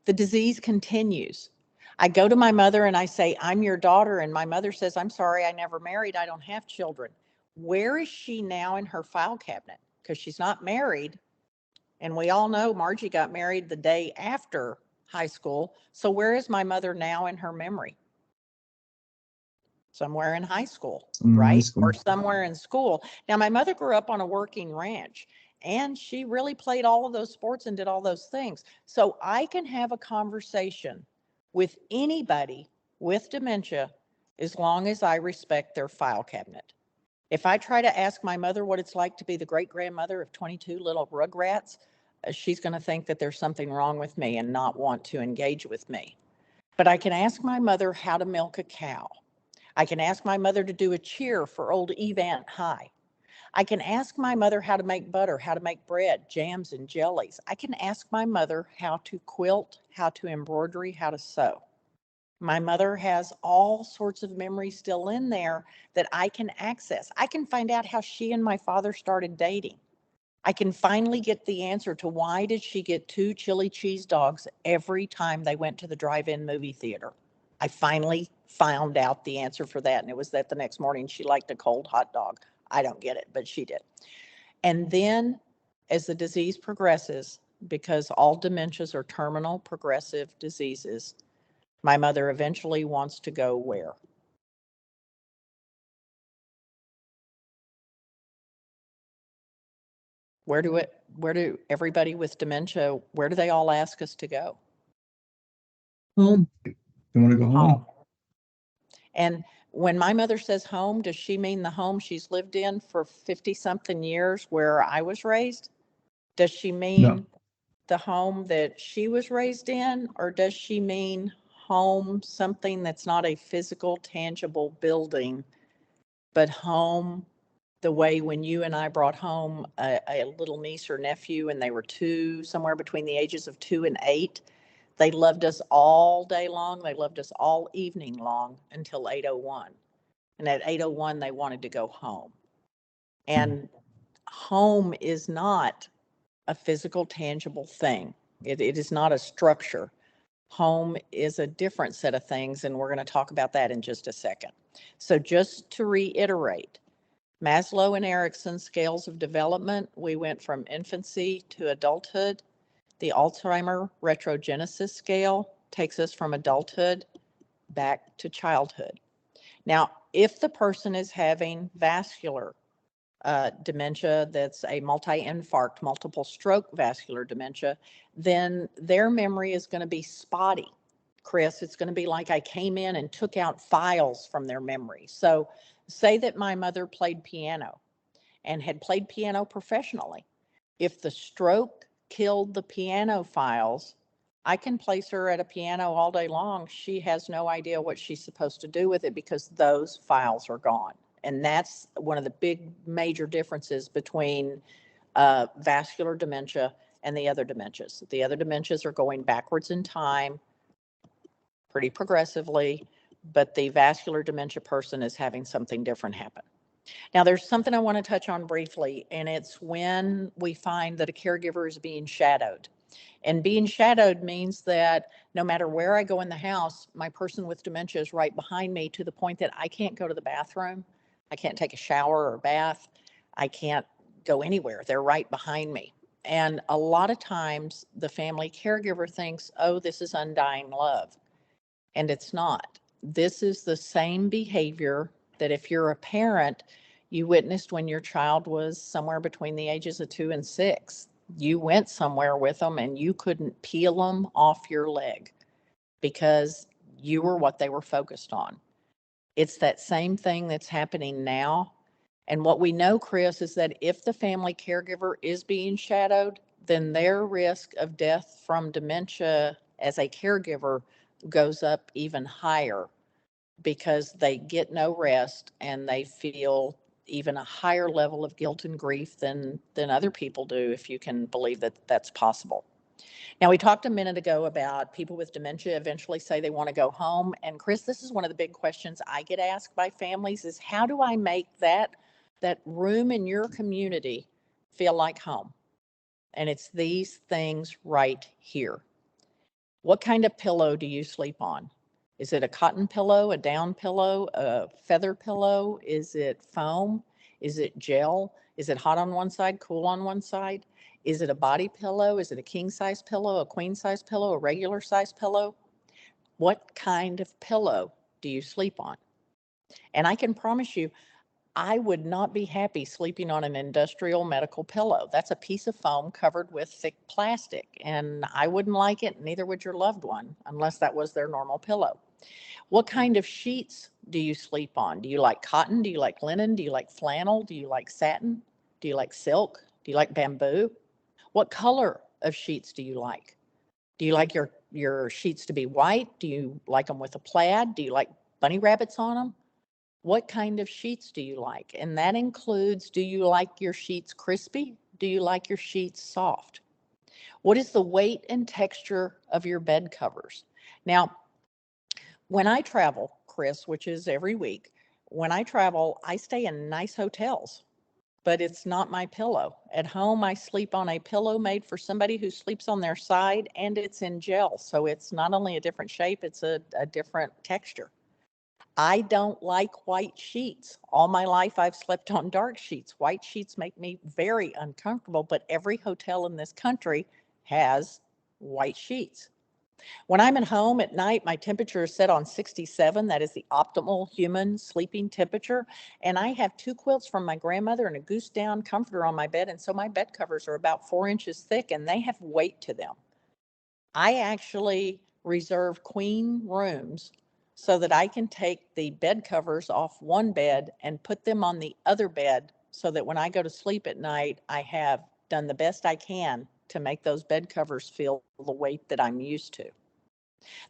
The disease continues. I go to my mother and I say, I'm your daughter. And my mother says, I'm sorry, I never married. I don't have children. Where is she now in her file cabinet? Because she's not married. And we all know Margie got married the day after high school. So where is my mother now in her memory? Somewhere in high school, right? Or somewhere in school. Now, my mother grew up on a working ranch and she really played all of those sports and did all those things. So I can have a conversation with anybody with dementia as long as I respect their file cabinet. If I try to ask my mother what it's like to be the great grandmother of 22 little rugrats, she's going to think that there's something wrong with me and not want to engage with me. But I can ask my mother how to milk a cow. I can ask my mother to do a cheer for old Evant High. I can ask my mother how to make butter, how to make bread, jams, and jellies. I can ask my mother how to quilt, how to embroidery, how to sew. My mother has all sorts of memories still in there that I can access. I can find out how she and my father started dating. I can finally get the answer to why did she get 2 chili cheese dogs every time they went to the drive-in movie theater. I finally found out the answer for that, and it was that the next morning she liked a cold hot dog. I don't get it, but she did. And then as the disease progresses, because all dementias are terminal progressive diseases, my mother eventually wants to go where? Where do everybody with dementia, where do they all ask us to go? Home. You want to go home? And when my mother says home, does she mean the home she's lived in for 50 something years where I was raised? Does she mean the home that she was raised in, or does she mean home, something that's not a physical, tangible building, but home the way when you and I brought home a little niece or nephew and they were 2, somewhere between the ages of 2 and 8. They loved us all day long. They loved us all evening long until 8:01. And at 8:01, they wanted to go home. And home is not a physical, tangible thing. It is not a structure. Home is a different set of things, and we're going to talk about that in just a second. So just to reiterate, Maslow and Erickson scales of development, we went from infancy to adulthood. The Alzheimer retrogenesis scale takes us from adulthood back to childhood. Now, if the person is having vascular dementia that's a multi-infarct, multiple stroke vascular dementia, then their memory is going to be spotty. Chris, it's going to be like I came in and took out files from their memory. So say that my mother played piano and had played piano professionally. If the stroke killed the piano files, I can place her at a piano all day long. She has no idea what she's supposed to do with it because those files are gone. And that's one of the big major differences between vascular dementia and the other dementias. The other dementias are going backwards in time pretty progressively, but the vascular dementia person is having something different happen. Now, there's something I want to touch on briefly, and it's when we find that a caregiver is being shadowed. And being shadowed means that no matter where I go in the house, my person with dementia is right behind me to the point that I can't go to the bathroom. I can't take a shower or bath. I can't go anywhere. They're right behind me. And a lot of times the family caregiver thinks, oh, this is undying love. And it's not. This is the same behavior that if you're a parent, you witnessed when your child was somewhere between the ages of 2 and 6. You went somewhere with them and you couldn't peel them off your leg because you were what they were focused on. It's that same thing that's happening now. And what we know, Chris, is that if the family caregiver is being shadowed, then their risk of death from dementia as a caregiver goes up even higher because they get no rest and they feel even a higher level of guilt and grief than other people do, if you can believe that that's possible. Now, we talked a minute ago about people with dementia eventually say they want to go home. And Chris, this is one of the big questions I get asked by families is how do I make that room in your community feel like home? And it's these things right here. What kind of pillow do you sleep on? Is it a cotton pillow, a down pillow, a feather pillow? Is it foam? Is it gel? Is it hot on one side, cool on one side? Is it a body pillow? Is it a king size pillow, a queen size pillow, a regular size pillow? What kind of pillow do you sleep on? And I can promise you, I would not be happy sleeping on an industrial medical pillow. That's a piece of foam covered with thick plastic, and I wouldn't like it, neither would your loved one, unless that was their normal pillow. What kind of sheets do you sleep on? Do you like cotton? Do you like linen? Do you like flannel? Do you like satin? Do you like silk? Do you like bamboo? What color of sheets do you like? Do you like your sheets to be white? Do you like them with a plaid? Do you like bunny rabbits on them? What kind of sheets do you like? And that includes, do you like your sheets crispy? Do you like your sheets soft? What is the weight and texture of your bed covers? Now, when I travel, Chris, which is every week, when I travel, I stay in nice hotels, but it's not my pillow. At home, I sleep on a pillow made for somebody who sleeps on their side, and it's in gel. So it's not only a different shape, it's a different texture. I don't like white sheets. All my life, I've slept on dark sheets. White sheets make me very uncomfortable, but every hotel in this country has white sheets. When I'm at home at night, my temperature is set on 67. That is the optimal human sleeping temperature. And I have 2 quilts from my grandmother and a goose down comforter on my bed. And so my bed covers are about 4 inches thick and they have weight to them. I actually reserve queen rooms so that I can take the bed covers off one bed and put them on the other bed so that when I go to sleep at night, I have done the best I can to make those bed covers feel the weight that I'm used to.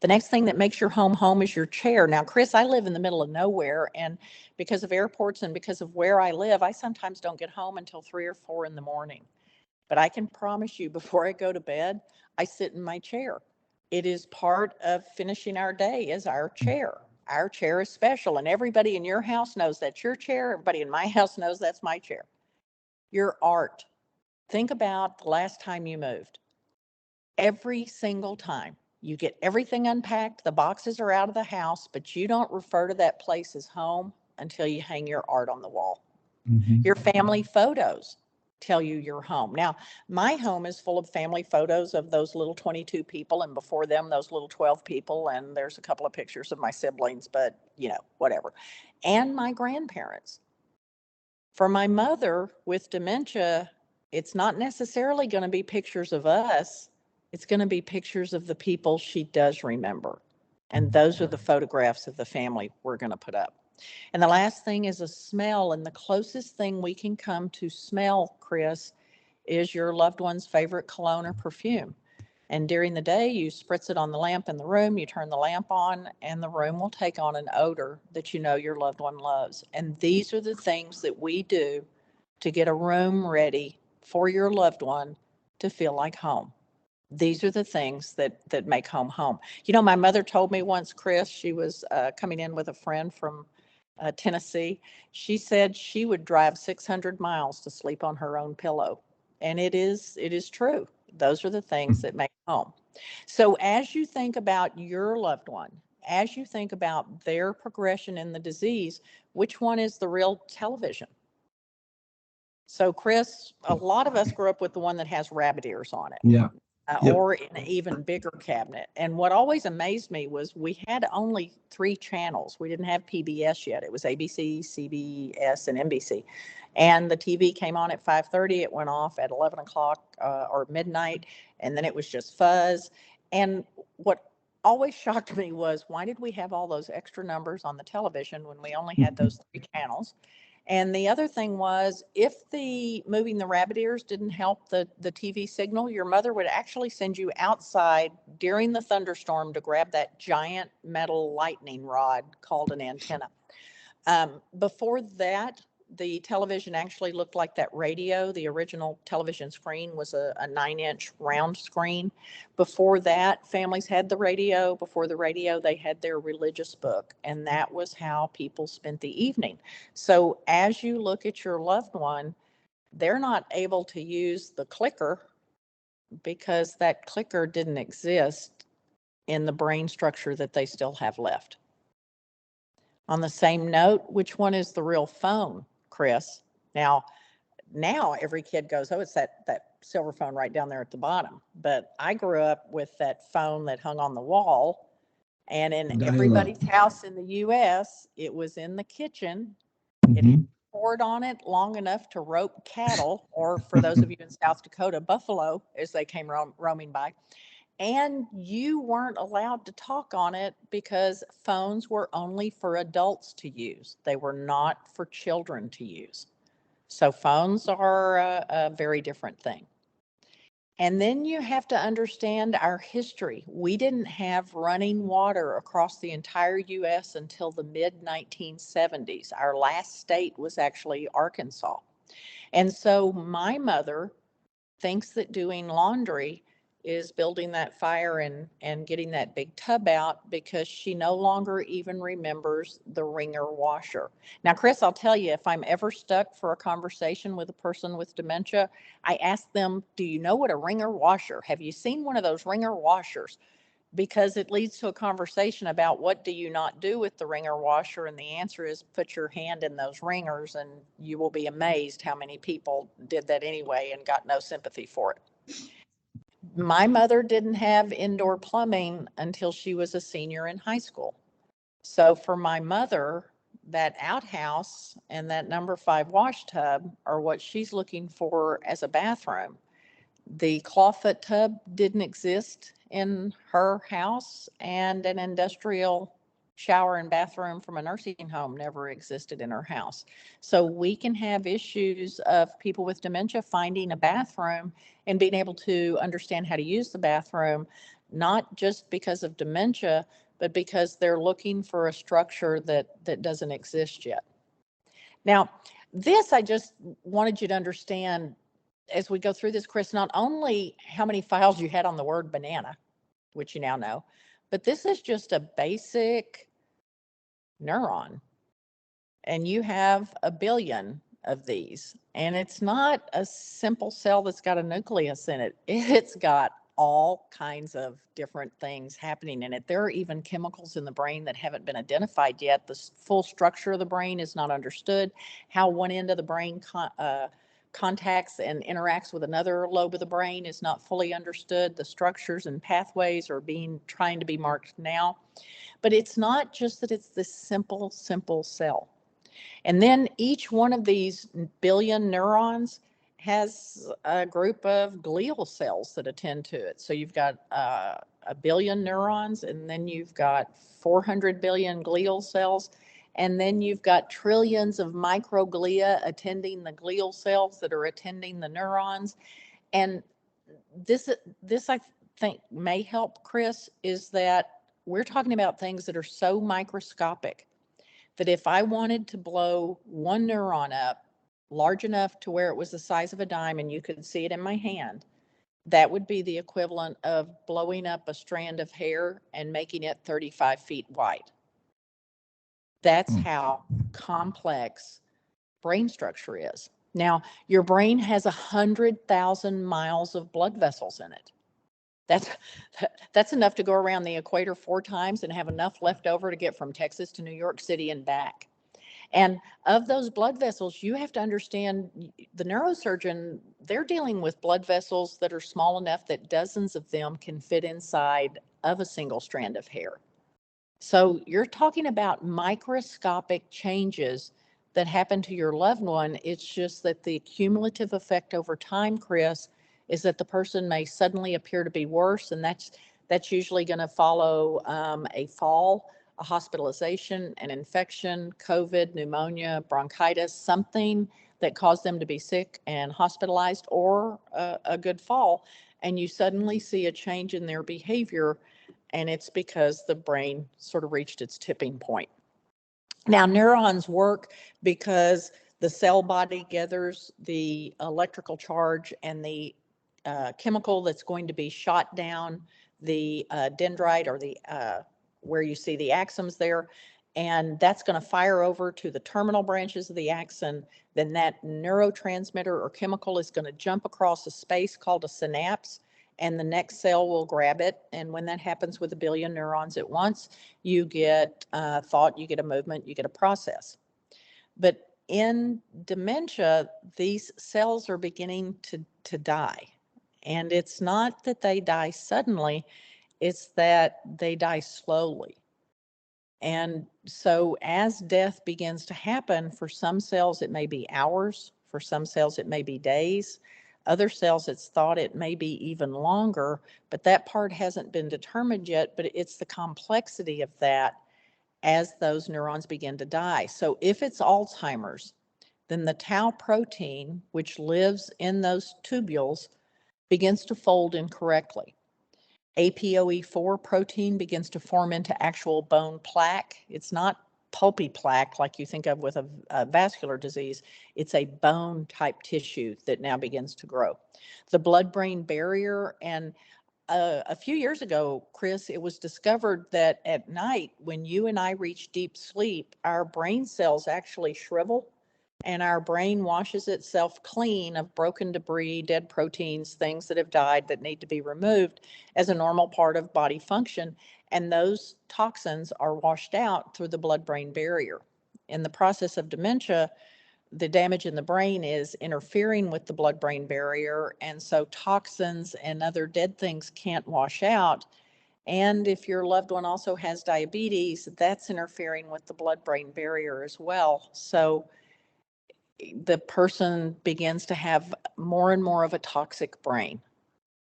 The next thing that makes your home home is your chair. Now, Chris, I live in the middle of nowhere, and because of airports and because of where I live, I sometimes don't get home until 3 or 4 in the morning. But I can promise you, before I go to bed, I sit in my chair. It is part of finishing our day is our chair. Our chair is special, and everybody in your house knows that's your chair. Everybody in my house knows that's my chair. Your art. Think about the last time you moved. Every single time you get everything unpacked, the boxes are out of the house, but you don't refer to that place as home until you hang your art on the wall. Mm-hmm. Your family photos tell you your home. Now, my home is full of family photos of those little 22 people, and before them, those little 12 people, and there's a couple of pictures of my siblings, but whatever. And my grandparents. For my mother with dementia, it's not necessarily going to be pictures of us. It's going to be pictures of the people she does remember. And those are the photographs of the family we're going to put up. And the last thing is a smell. And the closest thing we can come to smell, Chris, is your loved one's favorite cologne or perfume. And during the day, you spritz it on the lamp in the room, you turn the lamp on, and the room will take on an odor that you know your loved one loves. And these are the things that we do to get a room ready for your loved one to feel like home. These are the things that make home home. You know, my mother told me once, Chris, she was coming in with a friend from Tennessee. She said she would drive 600 miles to sleep on her own pillow. And it is true. Those are the things that make home. So as you think about your loved one, as you think about their progression in the disease, which one is the real television? So Chris, a lot of us grew up with the one that has rabbit ears on it. Yeah. Yep. Or in an even bigger cabinet. And what always amazed me was we had only 3 channels. We didn't have PBS yet. It was ABC, CBS, and NBC. And the TV came on at 5:30. It went off at 11 o'clock or midnight, and then it was just fuzz. And what always shocked me was, why did we have all those extra numbers on the television when we only had those 3 channels? And the other thing was, if the moving the rabbit ears didn't help the TV signal, your mother would actually send you outside during the thunderstorm to grab that giant metal lightning rod called an antenna. Before that, the television actually looked like that radio. The original television screen was a 9-inch round screen. Before that, families had the radio. Before the radio, they had their religious book, and that was how people spent the evening. So as you look at your loved one, they're not able to use the clicker because that clicker didn't exist in the brain structure that they still have left. On the same note, which one is the real phone, Chris? Now every kid goes, oh, it's that silver phone right down there at the bottom. But I grew up with that phone that hung on the wall, and in everybody's house in the U.S., it was in the kitchen. It had a cord on it long enough to rope cattle, or for those of you in South Dakota, buffalo, as they came roaming by. And you weren't allowed to talk on it because phones were only for adults to use. They were not for children to use. So phones are a very different thing. And then you have to understand our history. We didn't have running water across the entire U.S. until the mid-1970s. Our last state was actually Arkansas. And so my mother thinks that doing laundry is building that fire and getting that big tub out because she no longer even remembers the wringer washer. Now, Chris, I'll tell you, if I'm ever stuck for a conversation with a person with dementia, I ask them, do you know what a wringer washer? Have you seen one of those wringer washers? Because it leads to a conversation about what do you not do with the wringer washer, and the answer is put your hand in those wringers, and you will be amazed how many people did that anyway and got no sympathy for it. My mother didn't have indoor plumbing until she was a senior in high school. So for my mother, that outhouse and that number 5 wash tub are what she's looking for as a bathroom. The clawfoot tub didn't exist in her house, and an industrial shower and bathroom from a nursing home never existed in her house. So we can have issues of people with dementia finding a bathroom and being able to understand how to use the bathroom, not just because of dementia, but because they're looking for a structure that doesn't exist yet. Now, this I just wanted you to understand as we go through this, Chris, not only how many files you had on the word banana, which you now know, but this is just a basic neuron. And you have a billion of these. And it's not a simple cell that's got a nucleus in it. It's got all kinds of different things happening in it. There are even chemicals in the brain that haven't been identified yet. The full structure of the brain is not understood. How one end of the brain contacts and interacts with another lobe of the brain is not fully understood. The structures and pathways are trying to be marked now. But it's not just that it's this simple cell. And then each one of these billion neurons has a group of glial cells that attend to it. So you've got a billion neurons, and then you've got 400 billion glial cells. And then you've got trillions of microglia attending the glial cells that are attending the neurons. And this I think may help, Chris, is that we're talking about things that are so microscopic that if I wanted to blow one neuron up large enough to where it was the size of a dime and you could see it in my hand, that would be the equivalent of blowing up a strand of hair and making it 35 feet wide. That's how complex brain structure is. Now, your brain has 100,000 miles of blood vessels in it. That's enough to go around the equator 4 times and have enough left over to get from Texas to New York City and back. And of those blood vessels, you have to understand the neurosurgeon, they're dealing with blood vessels that are small enough that dozens of them can fit inside of a single strand of hair. So you're talking about microscopic changes that happen to your loved one. It's just that the cumulative effect over time, Chris, is that the person may suddenly appear to be worse, and that's usually going to follow a fall, a hospitalization, an infection, COVID, pneumonia, bronchitis, something that caused them to be sick and hospitalized, or a good fall, and you suddenly see a change in their behavior, and it's because the brain sort of reached its tipping point. Now, neurons work because the cell body gathers the electrical charge and the chemical that's going to be shot down the dendrite, or the where you see the axons there, and that's going to fire over to the terminal branches of the axon. Then that neurotransmitter or chemical is going to jump across a space called a synapse, and the next cell will grab it. And when that happens with 1 billion neurons at once, you get thought, you get a movement, you get a process. But in dementia, these cells are beginning to die. And it's not that they die suddenly, it's that they die slowly. And so as death begins to happen, for some cells it may be hours, for some cells it may be days, other cells it's thought it may be even longer, but that part hasn't been determined yet. But it's the complexity of that as those neurons begin to die. So if it's Alzheimer's, then the tau protein, which lives in those tubules, begins to fold incorrectly. APOE4 protein begins to form into actual bone plaque. It's not pulpy plaque like you think of with a vascular disease. It's a bone type tissue that now begins to grow. The blood-brain barrier, and a few years ago, Chris, it was discovered that at night, when you and I reach deep sleep, our brain cells actually shrivel, and our brain washes itself clean of broken debris, dead proteins, things that have died that need to be removed as a normal part of body function. And those toxins are washed out through the blood-brain barrier. In the process of dementia, the damage in the brain is interfering with the blood-brain barrier, and so toxins and other dead things can't wash out. And if your loved one also has diabetes, that's interfering with the blood-brain barrier as well. So the person begins to have more and more of a toxic brain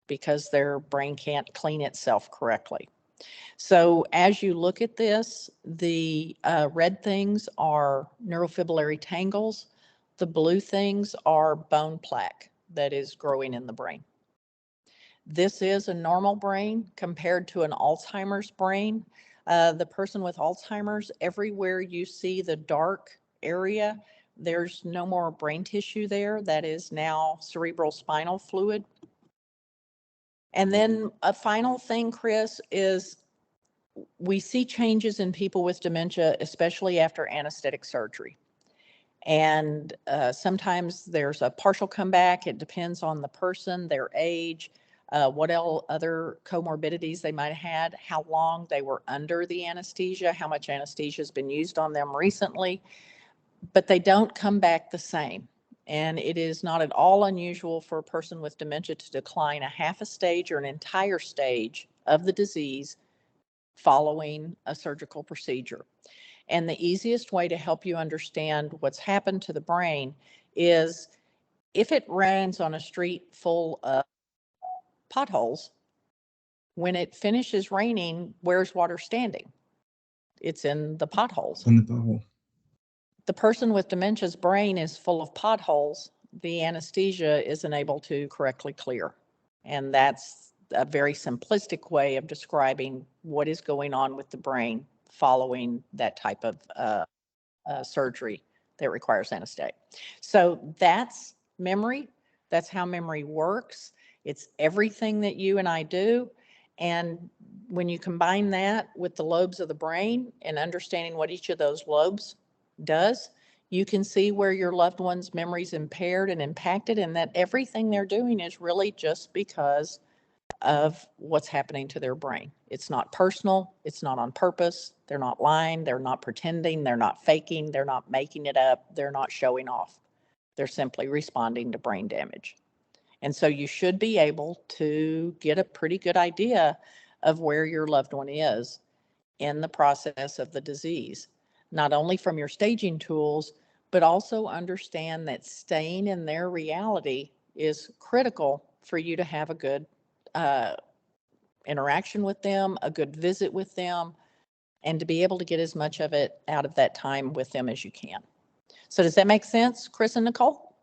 because their brain can't clean itself correctly. So as you look at this, the red things are neurofibrillary tangles. The blue things are bone plaque that is growing in the brain. This is a normal brain compared to an Alzheimer's brain. The person with Alzheimer's, everywhere you see the dark area, there's no more brain tissue there. That is now cerebral spinal fluid. And then a final thing, Chris, is we see changes in people with dementia, especially after anesthetic surgery. And sometimes there's a partial comeback. It depends on the person, their age, what other comorbidities they might have had, how long they were under the anesthesia, how much anesthesia has been used on them recently. But they don't come back the same. And it is not at all unusual for a person with dementia to decline a half a stage or an entire stage of the disease following a surgical procedure. And the easiest way to help you understand what's happened to the brain is if it rains on a street full of potholes, when it finishes raining, where's water standing? It's in the potholes. In the bottle. the person with dementia's brain is full of potholes, the anesthesia isn't able to correctly clear. And that's a very simplistic way of describing what is going on with the brain following that type of surgery that requires anesthesia. So that's memory. That's how memory works. It's everything that you and I do. And when you combine that with the lobes of the brain and understanding what each of those lobes does, you can see where your loved one's memory is impaired and impacted, and that everything they're doing is really just because of what's happening to their brain. It's not personal. It's not on purpose. They're not lying. They're not pretending. They're not faking. They're not making it up. They're not showing off. They're simply responding to brain damage. And so you should be able to get a pretty good idea of where your loved one is in the process of the disease, not only from your staging tools, but also understand that staying in their reality is critical for you to have a good interaction with them, a good visit with them, and to be able to get as much of it out of that time with them as you can. So does that make sense, Chris and Nicole?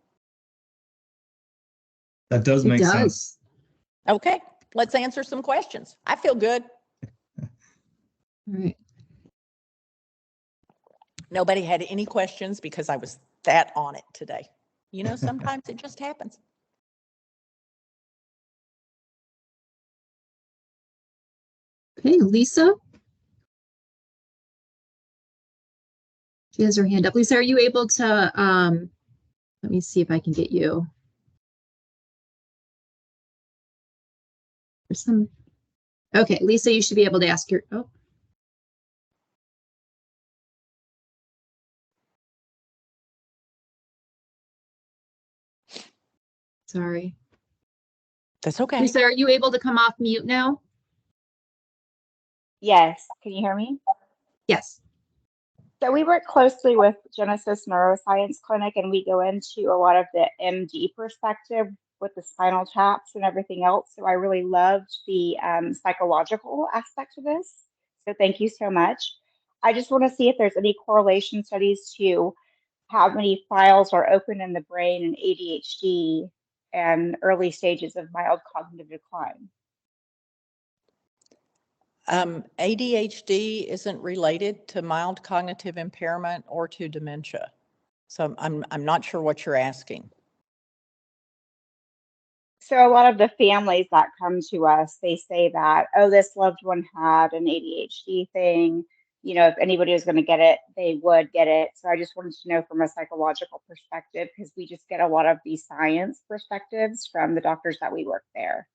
That does make sense. Okay, let's answer some questions. I feel good. All right. Nobody had any questions because I was that on it today. You know, sometimes it just happens. Okay, Lisa. She has her hand up. Lisa, are you able to, let me see if I can get you. There's some, okay, Lisa, you should be able to ask your, oh. Sorry. That's okay. Lisa, are you able to come off mute now? Yes. Can you hear me? Yes. So we work closely with Genesis Neuroscience Clinic, and we go into a lot of the MD perspective with the spinal taps and everything else. So I really loved the psychological aspect of this. So thank you so much. I just want to see if there's any correlation studies to how many files are open in the brain in ADHD and early stages of mild cognitive decline. ADHD isn't related to mild cognitive impairment or to dementia. So I'm not sure what you're asking. So a lot of the families that come to us, they say that, oh, this loved one had an ADHD thing. You know, if anybody was going to get it, they would get it. So I just wanted to know from a psychological perspective, because we just get a lot of these science perspectives from the doctors that we work there.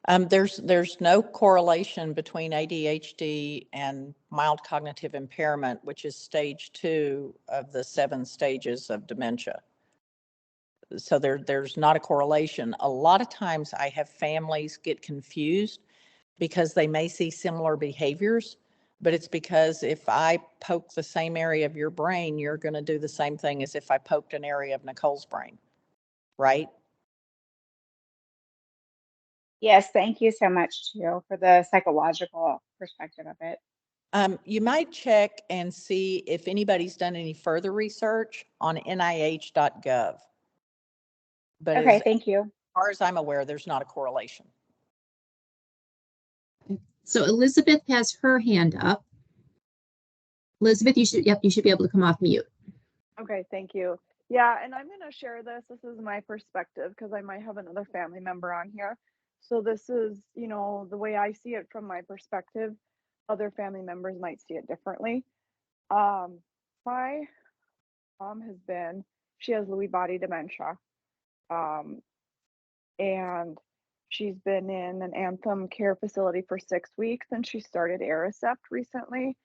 There's no correlation between ADHD and mild cognitive impairment, which is stage 2 of the 7 stages of dementia. So there's not a correlation. A lot of times I have families get confused because they may see similar behaviors, but it's because if I poke the same area of your brain, you're going to do the same thing as if I poked an area of Nicole's brain, right? Yes, thank you so much, too, for the psychological perspective of it. You might check and see if anybody's done any further research on NIH.gov. But Okay, thank you. As far as I'm aware, there's not a correlation. So Elizabeth has her hand up. Elizabeth, you should be able to come off mute. Okay, thank you. Yeah, and I'm going to share this. This is my perspective because I might have another family member on here. So this is, you know, the way I see it from my perspective. Other family members might see it differently. My mom she has Lewy body dementia. And she's been in an Anthem care facility for 6 weeks, and she started Aricept recently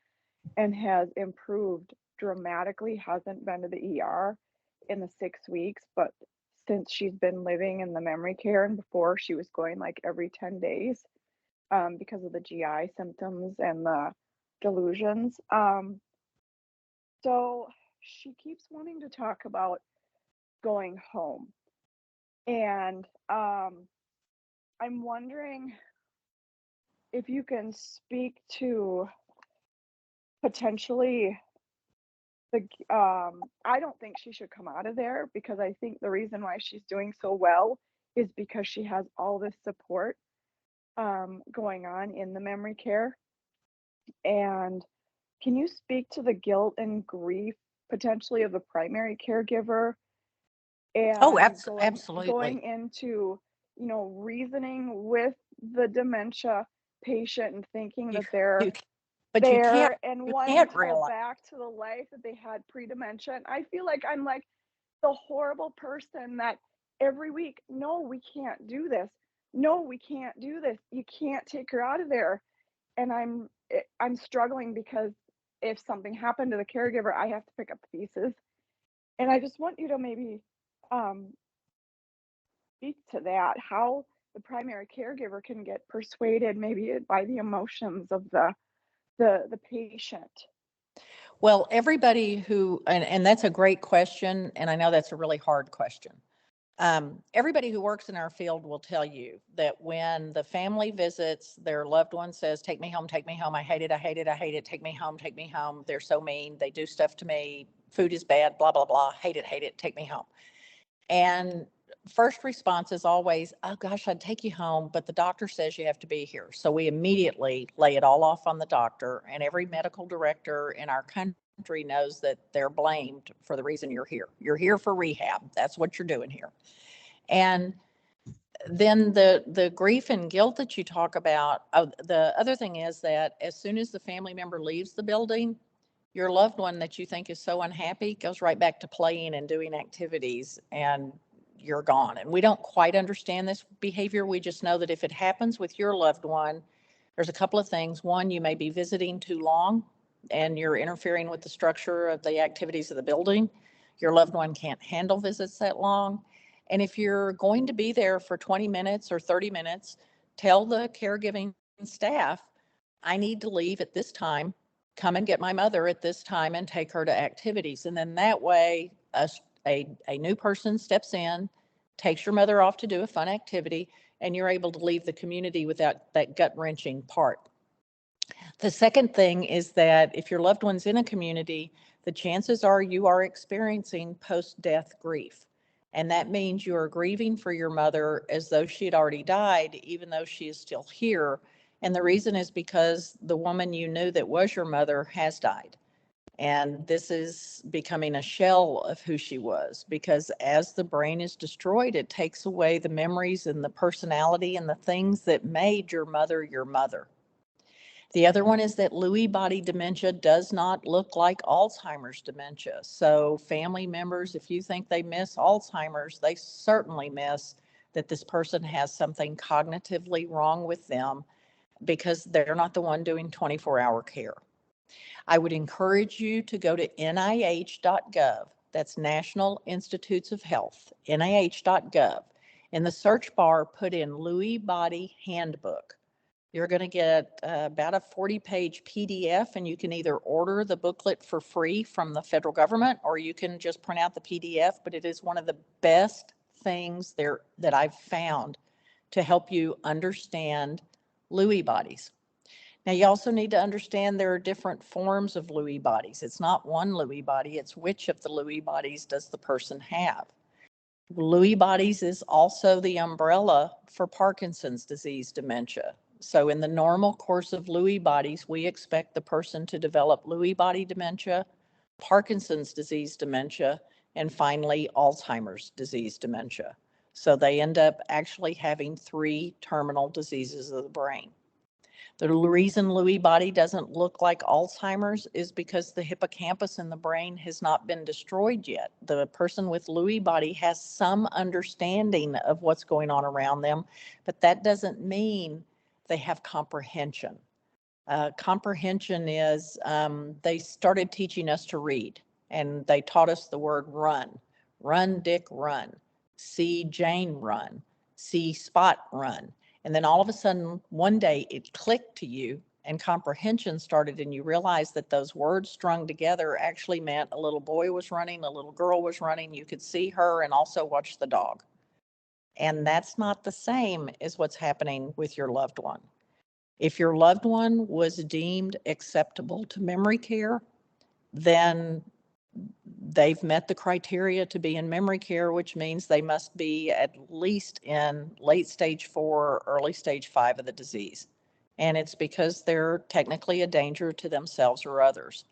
and has improved dramatically, hasn't been to the ER in the 6 weeks, but since she's been living in the memory care, and before she was going like every 10 days because of the GI symptoms and the delusions. So she keeps wanting to talk about going home. And I'm wondering if you can speak to potentially I don't think she should come out of there, because I think the reason why she's doing so well is because she has all this support going on in the memory care. And can you speak to the guilt and grief potentially of the primary caregiver, Oh, and going absolutely. into, reasoning with the dementia patient and thinking You, that they're you, but there and you wanting can't to go realize. back to the life that they had pre-dementia. And I feel like I'm like the horrible person that every week, no, we can't do this. No, we can't do this. You can't take her out of there. And I'm struggling, because if something happened to the caregiver, I have to pick up the pieces. And I just want you to maybe um, speak to that, how the primary caregiver can get persuaded maybe by the emotions of the patient. Well, everybody and that's a great question, and I know that's a really hard question. Everybody who works in our field will tell you that when the family visits, their loved one says, take me home, I hate it, I hate it, I hate it, take me home, they're so mean, they do stuff to me, food is bad, blah, blah, blah, hate it, take me home. And first response is always, oh gosh, I'd take you home, but the doctor says you have to be here. So we immediately lay it all off on the doctor, and every medical director in our country knows that they're blamed for the reason you're here. You're here for rehab. That's what you're doing here. And then the grief and guilt that you talk about, the other thing is that as soon as the family member leaves the building, your loved one that you think is so unhappy goes right back to playing and doing activities, and you're gone. And we don't quite understand this behavior. We just know that if it happens with your loved one, there's a couple of things. One, you may be visiting too long and you're interfering with the structure of the activities of the building. Your loved one can't handle visits that long. And if you're going to be there for 20 minutes or 30 minutes, tell the caregiving staff, I need to leave at this time, come and get my mother at this time and take her to activities. And then that way, a new person steps in, takes your mother off to do a fun activity, and you're able to leave the community without that gut-wrenching part. The second thing is that if your loved one's in a community, the chances are you are experiencing post-death grief. And that means you are grieving for your mother as though she had already died, even though she is still here. And the reason is because the woman you knew that was your mother has died. And this is becoming a shell of who she was, because as the brain is destroyed, it takes away the memories and the personality and the things that made your mother your mother. The other one is that Lewy body dementia does not look like Alzheimer's dementia. So family members, if you think they miss Alzheimer's, they certainly miss that this person has something cognitively wrong with them, because they're not the one doing 24-hour care. I would encourage you to go to NIH.gov. That's National Institutes of Health, NIH.gov. In the search bar, put in Lewy Body Handbook. You're going to get about a 40-page PDF, and you can either order the booklet for free from the federal government, or you can just print out the PDF, but it is one of the best things there that I've found to help you understand Lewy bodies. Now, you also need to understand there are different forms of Lewy bodies. It's not one Lewy body, it's which of the Lewy bodies does the person have. Lewy bodies is also the umbrella for Parkinson's disease dementia. So in the normal course of Lewy bodies, we expect the person to develop Lewy body dementia, Parkinson's disease dementia, and finally Alzheimer's disease dementia. So they end up actually having 3 terminal diseases of the brain. The reason Lewy body doesn't look like Alzheimer's is because the hippocampus in the brain has not been destroyed yet. The person with Lewy body has some understanding of what's going on around them, but that doesn't mean they have comprehension. Comprehension is they started teaching us to read, and they taught us the word run. Run, Dick, run. See Jane run. See Spot run. And then all of a sudden, one day it clicked to you and comprehension started, and you realized that those words strung together actually meant a little boy was running, a little girl was running. You could see her and also watch the dog. And that's not the same as what's happening with your loved one. If your loved one was deemed acceptable to memory care, then they've met the criteria to be in memory care, which means they must be at least in late stage 4 or early stage 5 of the disease. And it's because they're technically a danger to themselves or others.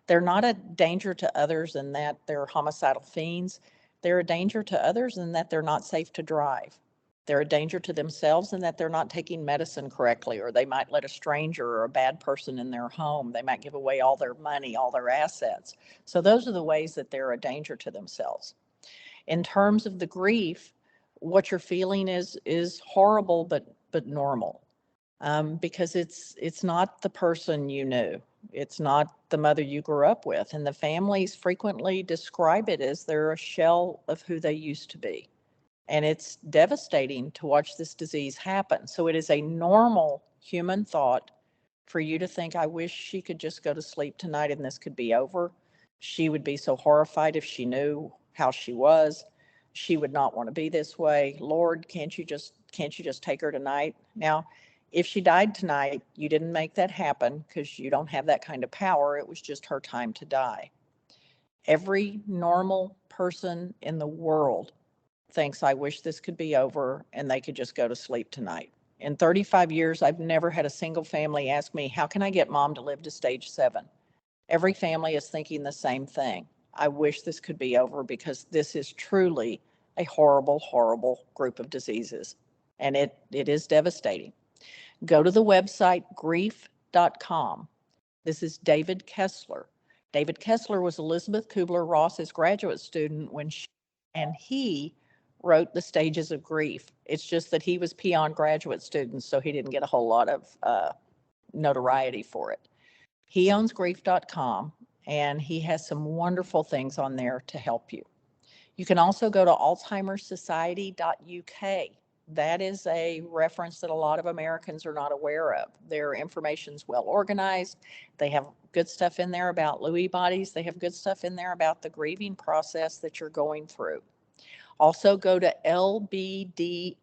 They're not a danger to others in that they're homicidal fiends. They're a danger to others in that they're not safe to drive. They're a danger to themselves in that they're not taking medicine correctly, or they might let a stranger or a bad person in their home. They might give away all their money, all their assets. So those are the ways that they're a danger to themselves. In terms of the grief, what you're feeling is horrible, but normal, because it's not the person you knew. It's not the mother you grew up with, and the families frequently describe it as they're a shell of who they used to be. And it's devastating to watch this disease happen. So it is a normal human thought for you to think, I wish she could just go to sleep tonight and this could be over. She would be so horrified if she knew how she was. She would not want to be this way. Lord, can't you just take her tonight? Now, if she died tonight, you didn't make that happen because you don't have that kind of power. It was just her time to die. Every normal person in the world thinks, I wish this could be over and they could just go to sleep tonight. In 35 years, I've never had a single family ask me, how can I get mom to live to stage 7? Every family is thinking the same thing. I wish this could be over because this is truly a horrible, horrible group of diseases. And it is devastating. Go to the website grief.com. This is David Kessler. David Kessler was Elizabeth Kubler-Ross's graduate student and he wrote The Stages of Grief. It's just that he was peon graduate student, so he didn't get a whole lot of notoriety for it. He owns grief.com, and he has some wonderful things on there to help you. You can also go to alzheimerssociety.uk. That is a reference that a lot of Americans are not aware of. Their information's well organized. They have good stuff in there about Lewy bodies. They have good stuff in there about the grieving process that you're going through. Also go to lbda.org.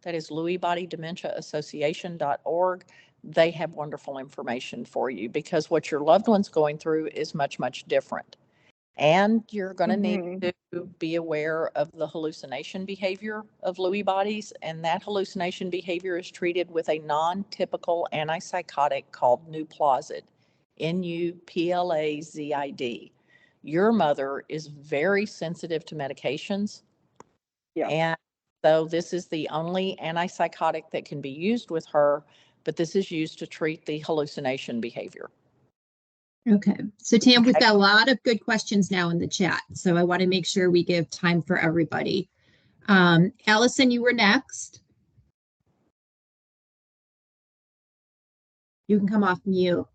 That is Lewy Body Dementia Association.org. They have wonderful information for you because what your loved one's going through is much, much different. And you're going to need to be aware of the hallucination behavior of Lewy bodies. And that hallucination behavior is treated with a non-typical antipsychotic called Nuplazid, Nuplazid. Your mother is very sensitive to medications. Yeah. And so this is the only antipsychotic that can be used with her, but this is used to treat the hallucination behavior. Okay. So Tam, we've got a lot of good questions now in the chat. So I want to make sure we give time for everybody. Allison, you were next. You can come off mute.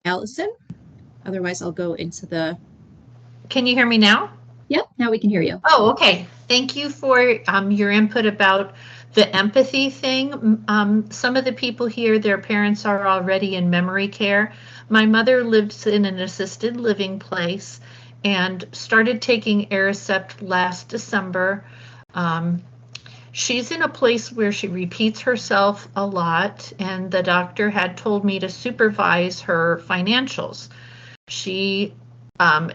Allison? Otherwise, I'll go into the... Can you hear me now? Yep, now we can hear you. Oh, okay. Thank you for your input about the empathy thing. Some of the people here, their parents are already in memory care. My mother lives in an assisted living place and started taking Aricept last December. She's in a place where she repeats herself a lot, and the doctor had told me to supervise her financials. She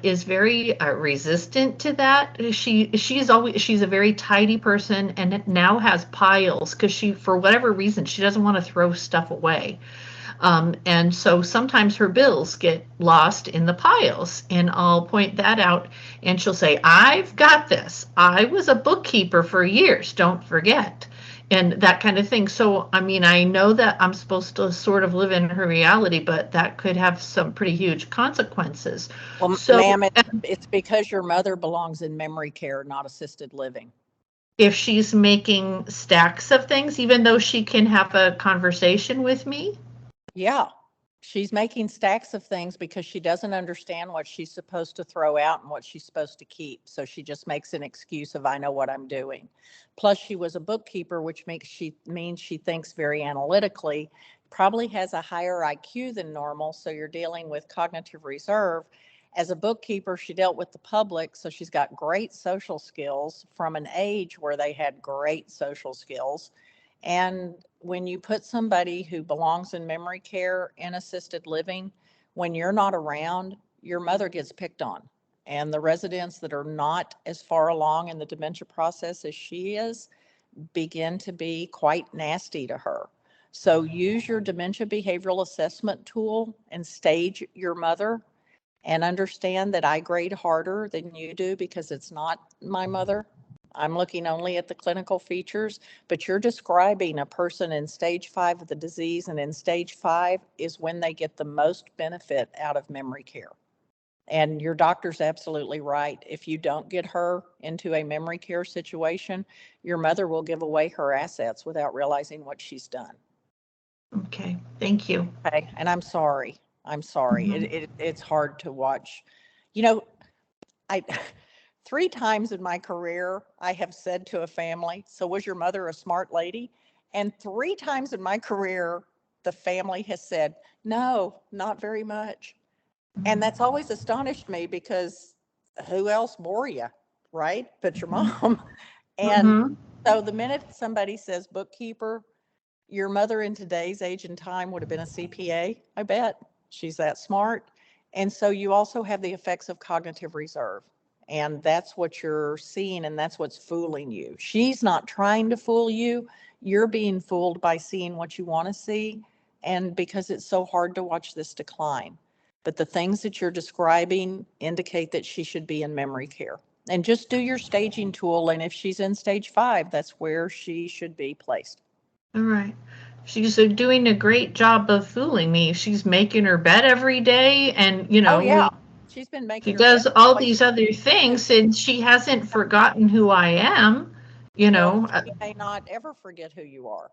is very resistant to that. She's a very tidy person and now has piles because she, for whatever reason, she doesn't want to throw stuff away. And so sometimes her bills get lost in the piles, and I'll point that out and she'll say, I've got this. I was a bookkeeper for years, don't forget. And that kind of thing. So, I mean, I know that I'm supposed to sort of live in her reality, but that could have some pretty huge consequences. Well, so, ma'am, it's because your mother belongs in memory care, not assisted living. If she's making stacks of things, even though she can have a conversation with me? Yeah, she's making stacks of things because she doesn't understand what she's supposed to throw out and what she's supposed to keep. So she just makes an excuse of, I know what I'm doing. Plus, she was a bookkeeper, which means she thinks very analytically, probably has a higher IQ than normal. So you're dealing with cognitive reserve. As a bookkeeper, she dealt with the public, so she's got great social skills from an age where they had great social skills. And when you put somebody who belongs in memory care in assisted living, when you're not around, your mother gets picked on. And the residents that are not as far along in the dementia process as she is begin to be quite nasty to her. So use your dementia behavioral assessment tool and stage your mother, and understand that I grade harder than you do because it's not my mother. I'm looking only at the clinical features, but you're describing a person in stage 5 of the disease, and in stage 5 is when they get the most benefit out of memory care. And your doctor's absolutely right. If you don't get her into a memory care situation, your mother will give away her assets without realizing what she's done. Okay, thank you. Okay, and I'm sorry. It's hard to watch. You know, I 3 times in my career, I have said to a family, "So was your mother a smart lady?" And 3 times in my career, the family has said, "No, not very much." And that's always astonished me, because who else bore you, right? But your mom. And so the minute somebody says bookkeeper, your mother in today's age and time would have been a CPA, I bet. She's that smart. And so you also have the effects of cognitive reserve. And that's what you're seeing, and that's what's fooling you. She's not trying to fool you. You're being fooled by seeing what you want to see, and because it's so hard to watch this decline. But the things that you're describing indicate that she should be in memory care. And just do your staging tool, and if she's in stage 5, that's where she should be placed. All right. She's doing a great job of fooling me. She's making her bed every day, and Oh yeah, she's been making. She does all these other things, and she hasn't forgotten who I am. You know, well, she may not ever forget who you are.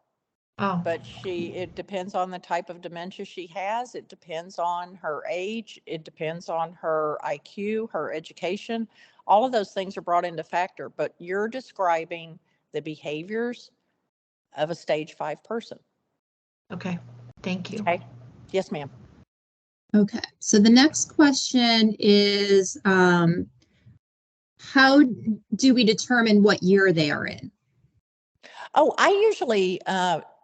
Oh, But it depends on the type of dementia she has. It depends on her age. It depends on her IQ, her education. All of those things are brought into factor. But you're describing the behaviors of a stage 5 person. Okay. Thank you. Okay. Yes, ma'am. Okay. So the next question is, how do we determine what year they are in? Oh, I usually,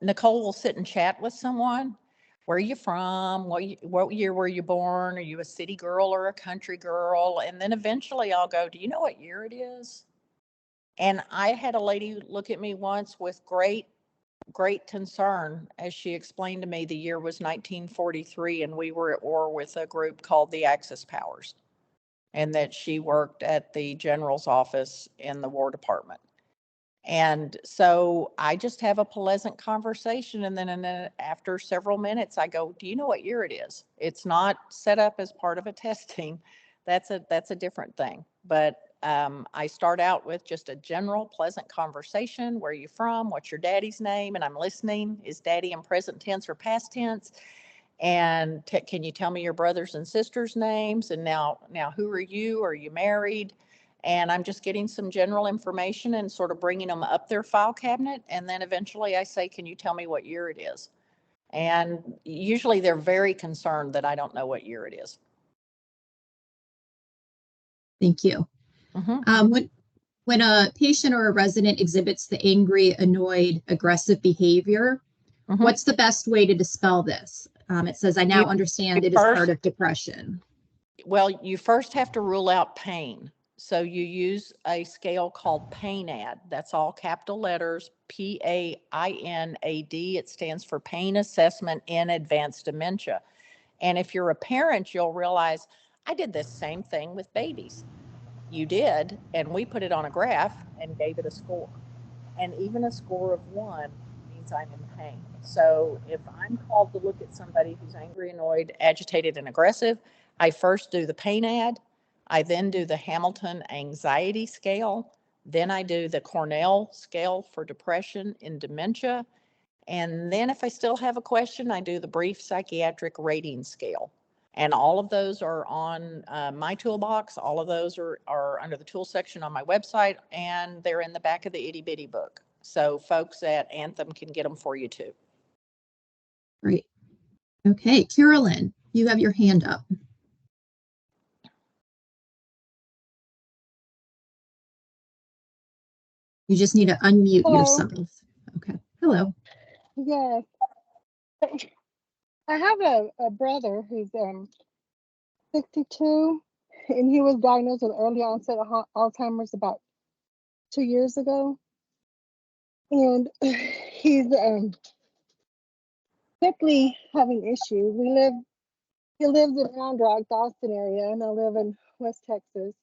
Nicole will sit and chat with someone. Where are you from? What year were you born? Are you a city girl or a country girl? And then eventually I'll go, do you know what year it is? And I had a lady look at me once with great concern as she explained to me the year was 1943, and we were at war with a group called the Axis Powers, and that she worked at the general's office in the War Department. And so I just have a pleasant conversation, and then after several minutes I go, do you know what year it is? It's not set up as part of a testing. That's a different thing. But I start out with just a general pleasant conversation. Where are you from? What's your daddy's name? And I'm listening. Is daddy in present tense or past tense? And can you tell me your brothers and sisters' names? And now who are you? Are you married? And I'm just getting some general information and sort of bringing them up their file cabinet. And then eventually I say, can you tell me what year it is? And usually they're very concerned that I don't know what year it is. Thank you. When a patient or a resident exhibits the angry, annoyed, aggressive behavior, what's the best way to dispel this? It says, I now understand it is part of depression. Well, you first have to rule out pain. So you use a scale called PAINAD. That's all capital letters, PAINAD. It stands for Pain Assessment in Advanced Dementia. And if you're a parent, you'll realize I did this same thing with babies. You did, and we put it on a graph and gave it a score. And even a score of 1 means I'm in pain. So if I'm called to look at somebody who's angry, annoyed, agitated, and aggressive, I first do the PAINAD. I then do the Hamilton Anxiety Scale. Then I do the Cornell Scale for Depression in Dementia. And then if I still have a question, I do the Brief Psychiatric Rating Scale. And all of those are on my toolbox. All of those are under the tool section on my website, and they're in the back of the itty bitty book. So folks at Anthem can get them for you too. Great. Okay, Carolyn, you have your hand up. You just need to unmute yourself. Okay. Hello. Yes. I have a brother who's 62, and he was diagnosed with early onset of Alzheimer's about 2 years ago. And he's quickly having issues. He lives in Round Rock, Austin area, and I live in West Texas.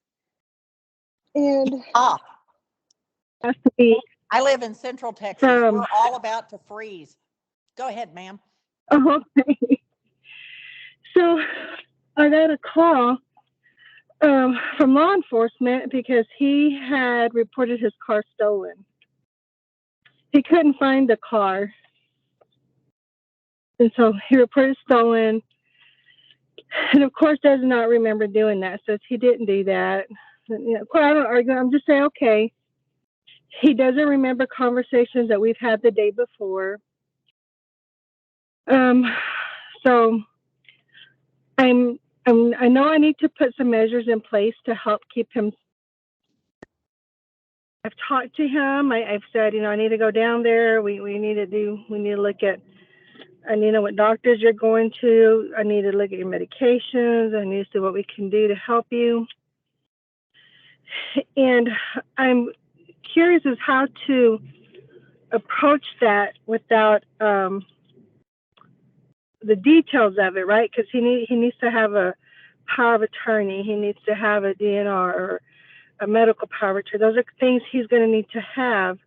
And has to be I live in Central Texas. from, We're all about to freeze. Go ahead, ma'am. oh, okay. So I got a call from law enforcement because he had reported his car stolen. He couldn't find the car, and so he reported stolen. And of course, does not remember doing that. Says he didn't do that. And, you know, of course, I don't argue. I'm just saying, okay. He doesn't remember conversations that we've had the day before. So I know I need to put some measures in place to help keep him. I've talked to him. I've said, you know, I need to go down there. We need to look at, I need to know what doctors you're going to. I need to look at your medications. I need to see what we can do to help you. And I'm curious as how to approach that without the details of it, right? Because he needs to have a power of attorney. He needs to have a DNR or a medical power of attorney. Those are things he's going to need to have.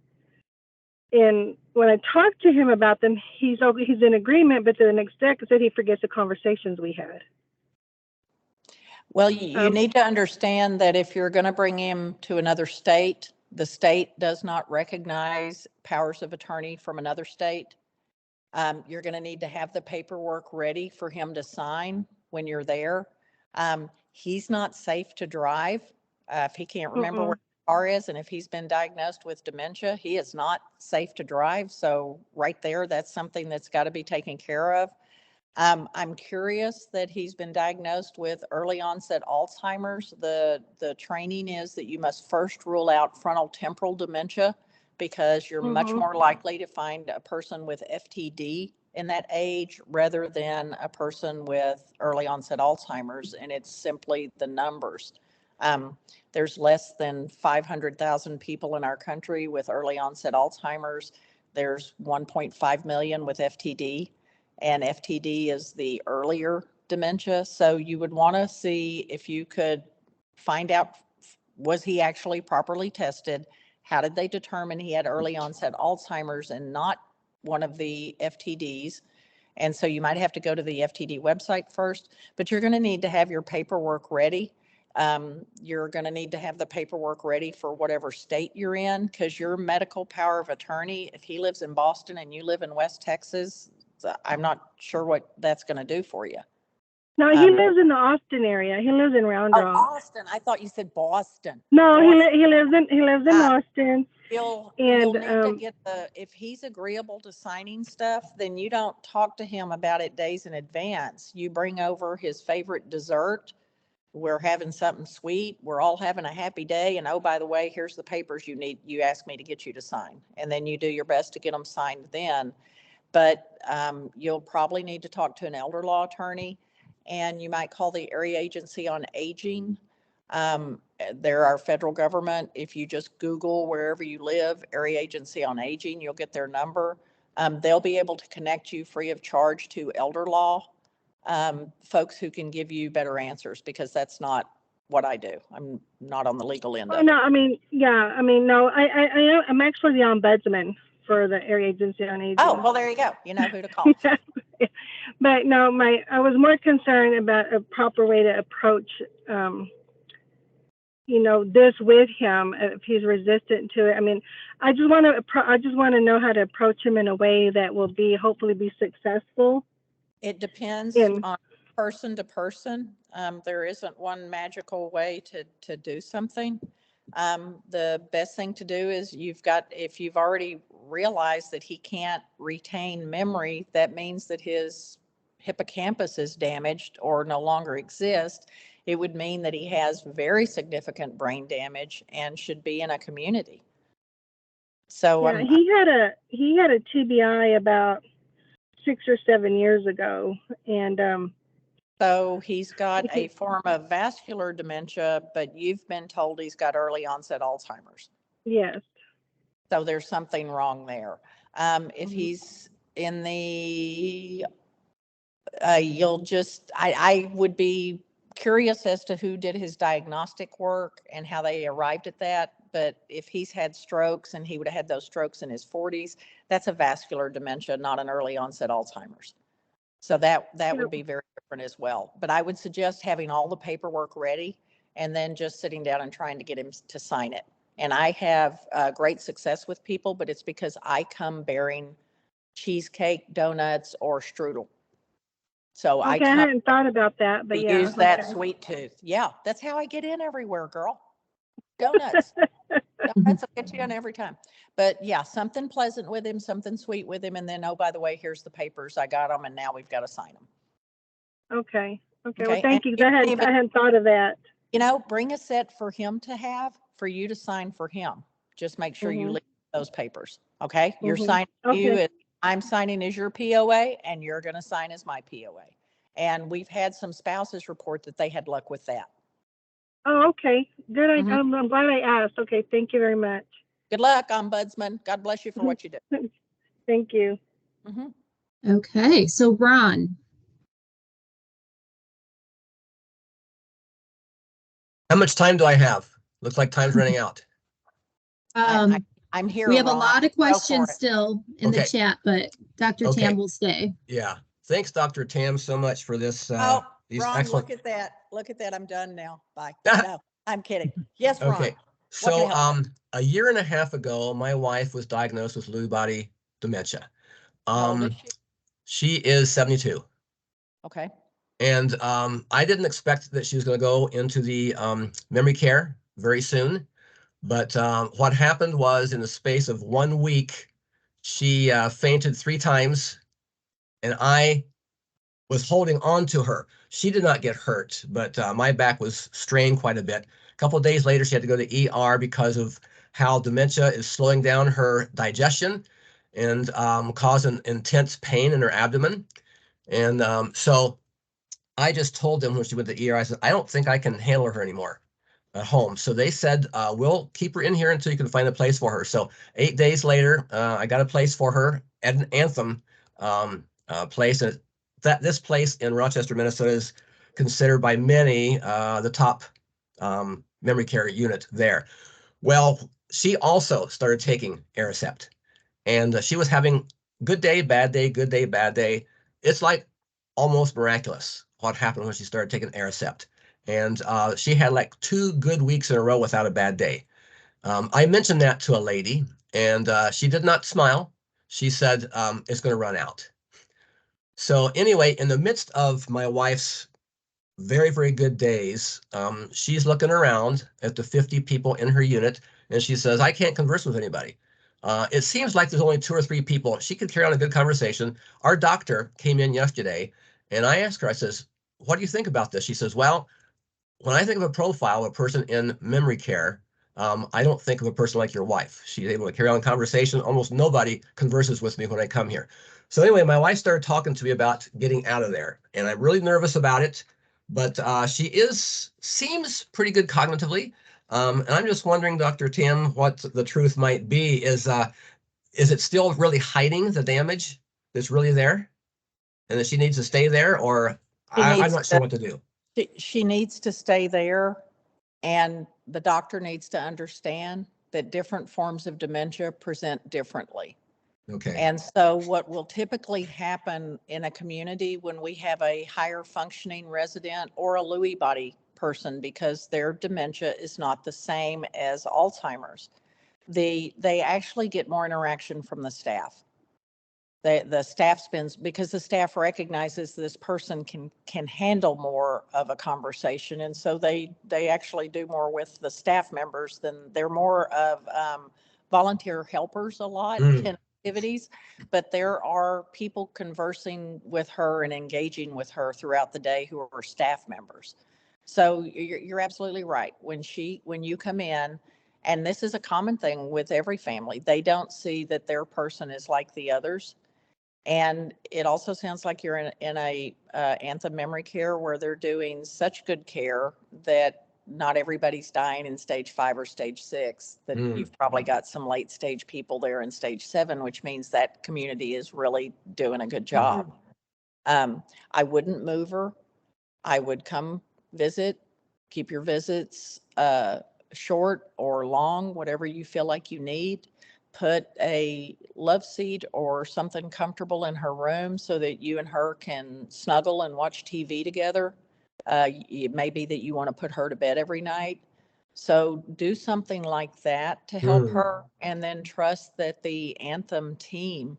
And when I talk to him about them, he's in agreement, but the next day I said he forgets the conversations we had. Well, you need to understand that if you're going to bring him to another state, the state does not recognize powers of attorney from another state. You're going to need to have the paperwork ready for him to sign when you're there. He's not safe to drive. If he can't remember where the car is, and if he's been diagnosed with dementia, he is not safe to drive. So right there, that's something that's got to be taken care of. I'm curious that he's been diagnosed with early onset Alzheimer's. The training is that you must first rule out frontal temporal dementia because you're much more likely to find a person with FTD in that age rather than a person with early onset Alzheimer's, and it's simply the numbers. There's less than 500,000 people in our country with early onset Alzheimer's. There's 1.5 million with FTD. And FTD is the earlier dementia. So you would want to see if you could find out, was he actually properly tested? How did they determine he had early onset Alzheimer's and not one of the FTDs? And so you might have to go to the FTD website first, but you're going to need to have your paperwork ready. You're going to need to have the paperwork ready for whatever state you're in, because your medical power of attorney, if he lives in Boston and you live in West Texas, I'm not sure what that's going to do for you. No, he lives in the Austin area. He lives in Round Rock. Oh, Austin. I thought you said Boston. No, Boston. He lives in Austin. You'll need to get if he's agreeable to signing stuff, then you don't talk to him about it days in advance. You bring over his favorite dessert. We're having something sweet. We're all having a happy day. And oh, by the way, here's the papers you asked me to get you to sign. And then you do your best to get them signed then. But you'll probably need to talk to an elder law attorney, and you might call the Area Agency on Aging. They're our federal government. If you just Google wherever you live, Area Agency on Aging, you'll get their number. They'll be able to connect you free of charge to elder law folks who can give you better answers, because that's not what I do. I'm not on the legal end of it. No, no, I'm actually the ombudsman for the Area Agency on Aging. Oh, well, there you go. You know who to call. But no, I was more concerned about a proper way to approach, this with him if he's resistant to it. I mean, I just want to know how to approach him in a way that will hopefully be successful. It depends on person to person. There isn't one magical way to do something. The best thing to do is if you've already realized that he can't retain memory, that means that his hippocampus is damaged or no longer exists. It would mean that he has very significant brain damage and should be in a community. So Yeah, he had a TBI about 6 or 7 years ago, and so he's got a form of vascular dementia, but you've been told he's got early onset Alzheimer's. yes. So there's something wrong there. If he's in the, you'll just, I would be curious as to who did his diagnostic work and how they arrived at that. But if he's had strokes and he would have had those strokes in his 40s, that's a vascular dementia, not an early onset Alzheimer's. So that would be very different as well. But I would suggest having all the paperwork ready and then just sitting down and trying to get him to sign it. And I have great success with people, but it's because I come bearing cheesecake, donuts, or strudel. So I Okay, I come hadn't thought about that, but to yeah. use that Okay. sweet tooth. Yeah, that's how I get in everywhere, girl. Donuts. Donuts will get you in every time. But yeah, something pleasant with him, something sweet with him. And then, oh, by the way, here's the papers. I got them, and now we've got to sign them. Okay. Well, Okay. thank you. I hadn't thought of that. You know, bring a set for him to have, for you to sign for him. Just make sure you leave those papers. Okay. You're signing you, I'm signing as your POA, and you're going to sign as my POA. And we've had some spouses report that they had luck with that. Oh, okay. Good. I'm glad I asked. Okay. Thank you very much. Good luck, Ombudsman. God bless you for what you do. Thank you. Okay. So Ron. How much time do I have? Looks like time's running out. I'm here. We have Ron. a lot of questions still in the chat, but Dr. Tam will stay. Yeah. Thanks, Dr. Tam, so much for this. These Ron, excellent... look at that. Look at that. I'm done now. Bye. No, I'm kidding. Yes, Ron. Okay. So a year and a half ago, my wife was diagnosed with Lewy body dementia. How old is she? She is 72. Okay. And I didn't expect that she was going to go into the memory care very soon. But what happened was, in the space of 1 week, she fainted 3 times, and I was holding on to her. She did not get hurt, but my back was strained quite a bit. A couple of days later, she had to go to ER because of how dementia is slowing down her digestion and causing intense pain in her abdomen. And so I just told them when she went to ER, I said, I don't think I can handle her anymore at home. So they said, we'll keep her in here until you can find a place for her. So 8 days later, I got a place for her at an Anthem place. And this place in Rochester, Minnesota is considered by many the top memory care unit there. Well, she also started taking Aricept, and she was having good day, bad day, good day, bad day. It's like almost miraculous what happened when she started taking Aricept. And she had like 2 good weeks in a row without a bad day. I mentioned that to a lady, and she did not smile. She said, it's going to run out. So anyway, in the midst of my wife's very, very good days, she's looking around at the 50 people in her unit, and she says, I can't converse with anybody. It seems like there's only 2 or 3 people. She could carry on a good conversation. Our doctor came in yesterday, and I asked her, I says, what do you think about this? She says, well, when I think of a profile of a person in memory care, I don't think of a person like your wife. She's able to carry on a conversation. Almost nobody converses with me when I come here. So anyway, my wife started talking to me about getting out of there, and I'm really nervous about it. But she seems pretty good cognitively. And I'm just wondering, Dr. Tim, what the truth might be. Is it still really hiding the damage that's really there, and that she needs to stay there, or I'm not sure what to do. She needs to stay there, and the doctor needs to understand that different forms of dementia present differently. Okay. And so what will typically happen in a community when we have a higher functioning resident or a Lewy body person, because their dementia is not the same as Alzheimer's, they actually get more interaction from the staff. The staff spends, because the staff recognizes this person can handle more of a conversation, and so they actually do more with the staff members than they're more of volunteer helpers a lot in activities, but there are people conversing with her and engaging with her throughout the day who are staff members. So you're absolutely right. When you come in, And this is a common thing with every family. They don't see that their person is like the others. And it also sounds like you're in a Anthem memory care where they're doing such good care that not everybody's dying in stage 5 or stage 6, that you've probably got some late stage people there in stage 7, which means that community is really doing a good job. I wouldn't move her. I would come visit, keep your visits short or long, whatever you feel like you need. Put a love seat or something comfortable in her room so that you and her can snuggle and watch TV together. It may be that you want to put her to bed every night. So do something like that to help her, and then trust that the Anthem team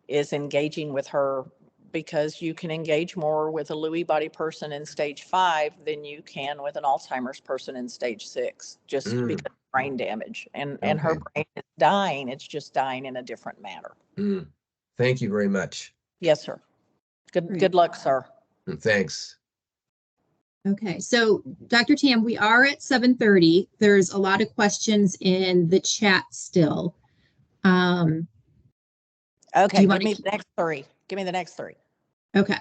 is engaging with her, because you can engage more with a Lewy body person in stage 5 than you can with an Alzheimer's person in stage 6, just because of brain damage. And her brain is dying. It's just dying in a different manner. Thank you very much. Yes, sir. Great. Good luck, sir. Thanks. Okay, so Dr. Tam, we are at 7:30. There's a lot of questions in the chat still. Okay, give me the next 3. Give me the next 3. Okay.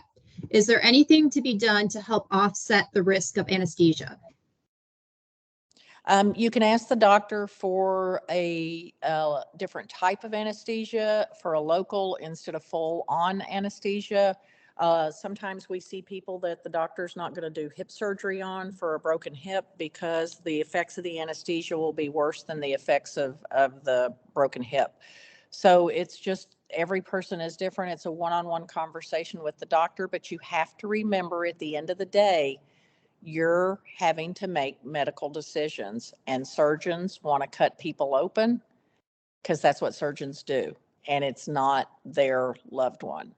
Is there anything to be done to help offset the risk of anesthesia? You can ask the doctor for a different type of anesthesia, for a local instead of full-on anesthesia. Sometimes we see people that the doctor's not going to do hip surgery on for a broken hip because the effects of the anesthesia will be worse than the effects of the broken hip. So it's just, every person is different. It's a one-on-one conversation with the doctor, but you have to remember at the end of the day, you're having to make medical decisions, and surgeons want to cut people open because that's what surgeons do, and it's not their loved one.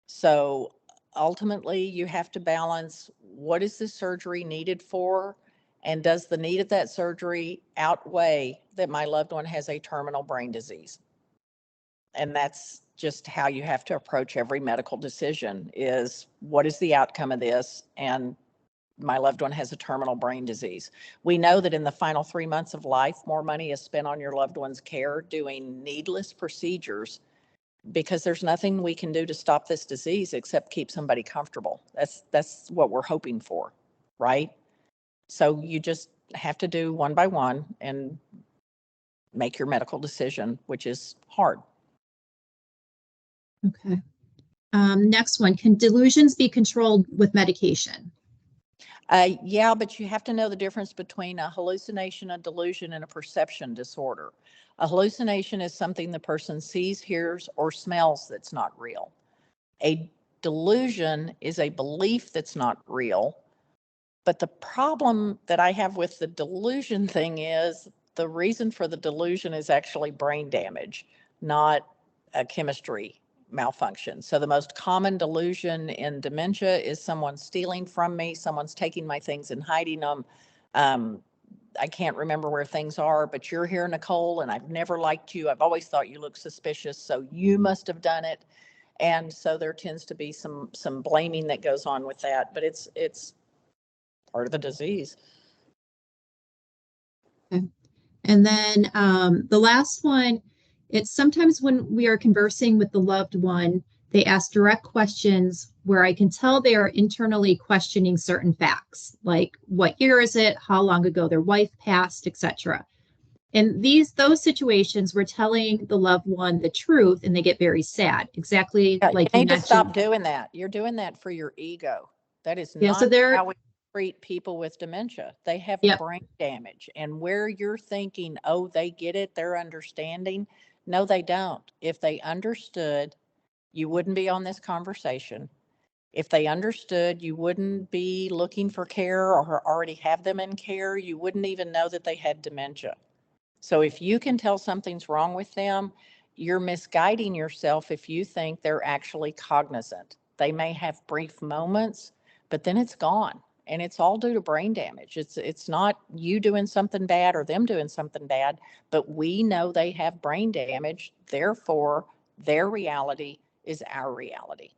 So ultimately you have to balance, what is the surgery needed for, and does the need of that surgery outweigh that my loved one has a terminal brain disease? And that's just how you have to approach every medical decision, is what is the outcome of this, and my loved one has a terminal brain disease. We know that in the final 3 months of life, more money is spent on your loved one's care doing needless procedures, because there's nothing we can do to stop this disease except keep somebody comfortable. That's what we're hoping for, right? So you just have to do one by one and make your medical decision, which is hard. Okay. Next one, can delusions be controlled with medication? Yeah, but you have to know the difference between a hallucination, a delusion, and a perception disorder. A hallucination is something the person sees, hears, or smells that's not real. A delusion is a belief that's not real. But the problem that I have with the delusion thing is the reason for the delusion is actually brain damage, not a chemistry malfunction. So the most common delusion in dementia is someone's stealing from me, someone's taking my things and hiding them. I can't remember where things are, but you're here, Nicole, and I've never liked you. I've always thought you look suspicious, so you must have done it. And so there tends to be some blaming that goes on with that, but it's part of the disease. Okay. And then the last one, it's sometimes when we are conversing with the loved one, they ask direct questions where I can tell they are internally questioning certain facts, like what year is it, how long ago their wife passed, etc. In those situations, we're telling the loved one the truth and they get very sad. Exactly like you you need to mentioned. stop doing that. You're doing that for your ego. That is Yeah, so not how we treat people with dementia. They have Yep. brain damage. And where you're thinking, oh, they get it, they're understanding. No, they don't. If they understood, you wouldn't be on this conversation. If they understood, you wouldn't be looking for care or already have them in care. You wouldn't even know that they had dementia. So if you can tell something's wrong with them, you're misguiding yourself if you think they're actually cognizant. They may have brief moments, but then it's gone. And it's all due to brain damage. It's not you doing something bad or them doing something bad, but we know they have brain damage. Therefore, their reality is our reality.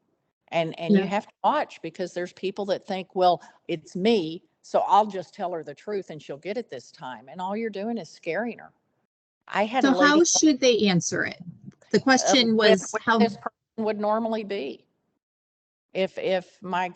And Yeah. you have to watch, because there's people that think, well, it's me, So I'll just tell her the truth and she'll get it this time. And all you're doing is scaring her. I had a So lady. how should they answer it? The question was With how this person would normally be. If my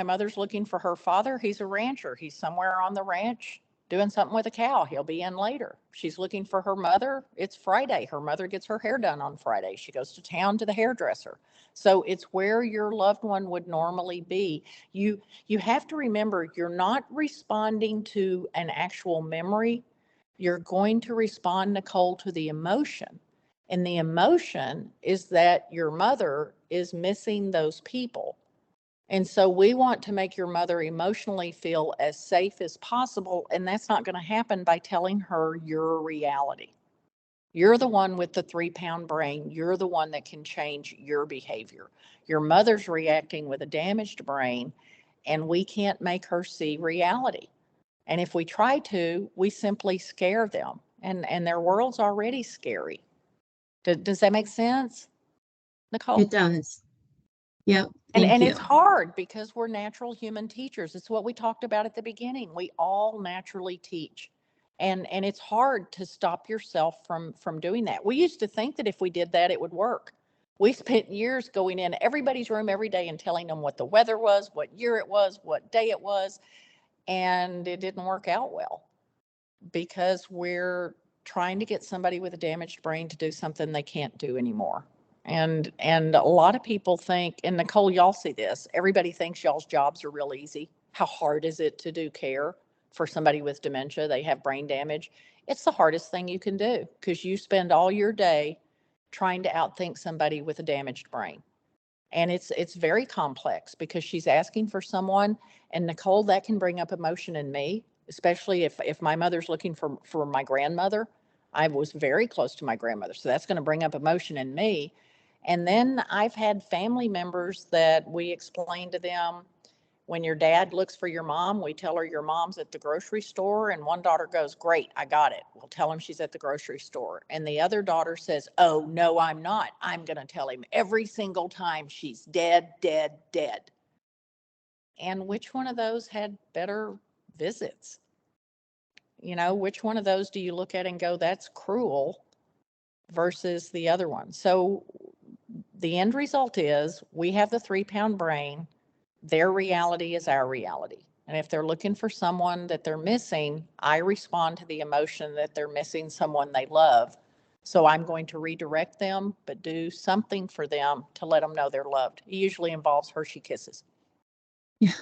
mother's looking for her father, he's a rancher. He's somewhere on the ranch doing something with a cow. He'll be in later. She's looking for her mother. It's Friday. Her mother gets her hair done on Friday. She goes to town to the hairdresser. So it's where your loved one would normally be. You have to remember, you're not responding to an actual memory. You're going to respond, Nicole, to the emotion. And the emotion is that your mother is missing those people. And so we want to make your mother emotionally feel as safe as possible. And that's not going to happen by telling her your reality. You're the one with the 3-pound brain. You're the one that can change your behavior. Your mother's reacting with a damaged brain, and we can't make her see reality. And if we try to, we simply scare them. And their world's already scary. Does that make sense, Nicole? it does. Yep. And Thank you. it's hard because we're natural human teachers. It's what we talked about at the beginning. We all naturally teach. And it's hard to stop yourself from doing that. We used to think that if we did that, it would work. We spent years going in everybody's room every day and telling them what the weather was, what year it was, what day it was. And it didn't work out well because we're trying to get somebody with a damaged brain to do something they can't do anymore. And a lot of people think, and Nicole, y'all see this, everybody thinks y'all's jobs are real easy. How hard is it to do care for somebody with dementia? They have brain damage. It's the hardest thing you can do because you spend all your day trying to outthink somebody with a damaged brain. And it's very complex because she's asking for someone, and Nicole, that can bring up emotion in me, especially if my mother's looking for my grandmother. I was very close to my grandmother, so that's going to bring up emotion in me. And then I've had family members that we explain to them, when your dad looks for your mom, we tell her your mom's at the grocery store, and one daughter goes, great, I got it. We'll tell him she's at the grocery store. And the other daughter says, oh, no, I'm not. I'm going to tell him every single time she's dead, dead, dead. And which one of those had better visits? You know, which one of those do you look at and go, that's cruel, versus the other one? So the end result is we have the 3-pound brain. Their reality is our reality. And if they're looking for someone that they're missing, I respond to the emotion that they're missing someone they love. So I'm going to redirect them, but do something for them to let them know they're loved. It usually involves Hershey Kisses. Yeah.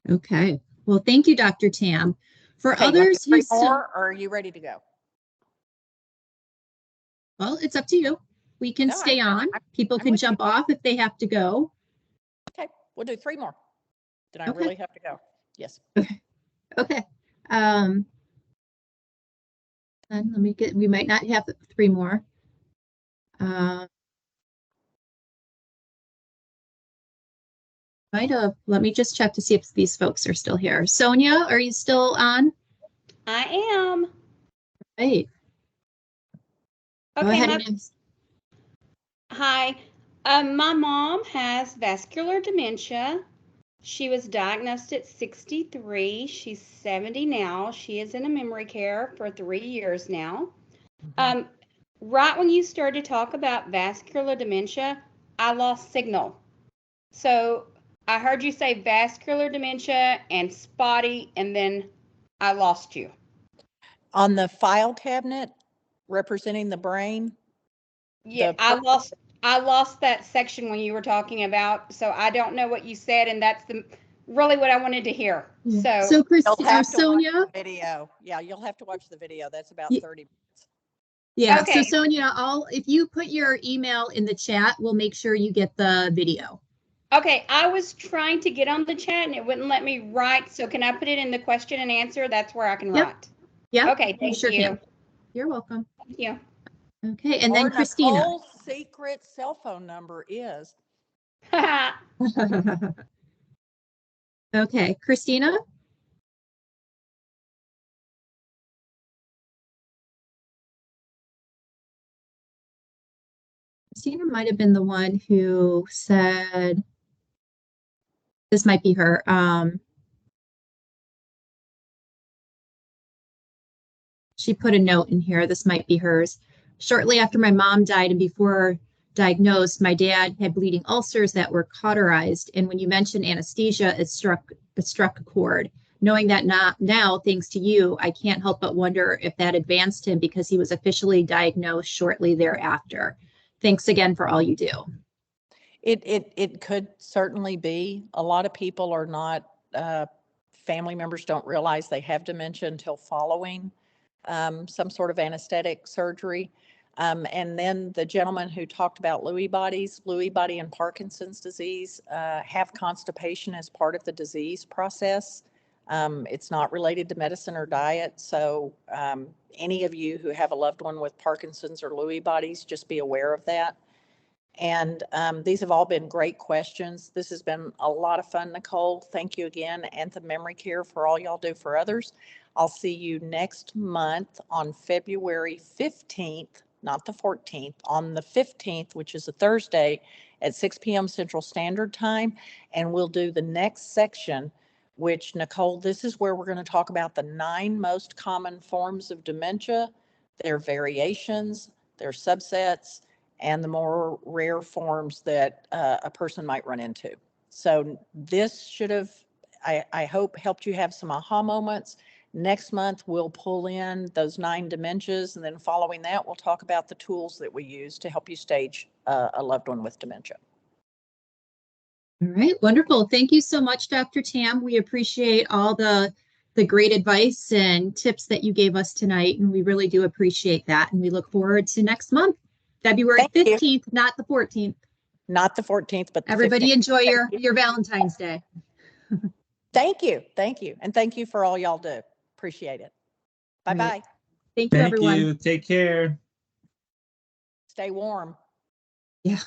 Okay. Well, thank you, Dr. Tam. For Okay, others who still, more, or are you ready to go? well, it's up to you. We can stay on. People can jump off if they have to go. Okay, we'll do 3 more. Did I Okay. really have to go? Yes. Okay. And let me get, we might not have 3 more. Might have, let me just check to see if these folks are still here. Sonia, are you still on? I am. Right. Go Okay. ahead and Hi. My mom has vascular dementia. She was diagnosed at 63. She's 70 now. She is in a memory care for 3 years now. Right when you started to talk about vascular dementia, I lost signal. So I heard you say vascular dementia and spotty, and then I lost you. On the file cabinet representing the brain. Yeah, I lost that section when you were talking about, so I don't know what you said, and that's really what I wanted to hear. So Sonia, video. Yeah, you'll have to watch the video. That's about 30 minutes. Yeah. Okay. So Sonia, if you put your email in the chat, we'll make sure you get the video. Okay, I was trying to get on the chat and it wouldn't let me write. So can I put it in the question and answer? That's where I can write. Yeah. Okay, thank you. Can. You're welcome. Thank you. Okay, and then Christina. Nicole's secret cell phone number is. Okay, Christina. Christina might have been the one who said, this might be her. she put a note in here. This might be hers. Shortly after my mom died and before diagnosed, my dad had bleeding ulcers that were cauterized. And when you mentioned anesthesia, it struck a chord. Knowing that now, thanks to you, I can't help but wonder if that advanced him because he was officially diagnosed shortly thereafter. Thanks again for all you do. It could certainly be. A lot of people are not, family members don't realize they have dementia until following some sort of anesthetic surgery. And then the gentleman who talked about Lewy body and Parkinson's disease have constipation as part of the disease process. It's not related to medicine or diet. So any of you who have a loved one with Parkinson's or Lewy bodies, just be aware of that. And these have all been great questions. This has been a lot of fun, Nicole. Thank you again, Anthem Memory Care, for all y'all do for others. I'll see you next month on February 15th, not the 14th, on the 15th, which is a Thursday at 6 p.m. Central Standard Time. And we'll do the next section, which, Nicole, this is where we're going to talk about the 9 most common forms of dementia, their variations, their subsets, and the more rare forms that a person might run into. So this should have, I hope, helped you have some aha moments. Next month, we'll pull in those 9 dementias, and then following that, we'll talk about the tools that we use to help you stage a loved one with dementia. All right, wonderful. Thank you so much, Dr. Tam. We appreciate all the great advice and tips that you gave us tonight, and we really do appreciate that. And we look forward to next month. February 15th, not the 14th. Not the 14th, but the everybody 15th. Enjoy your Valentine's Day. Thank you. And thank you for all y'all do. Appreciate it. Bye-bye. Right. Thank you, everyone. Thank you. Take care. Stay warm. Yeah.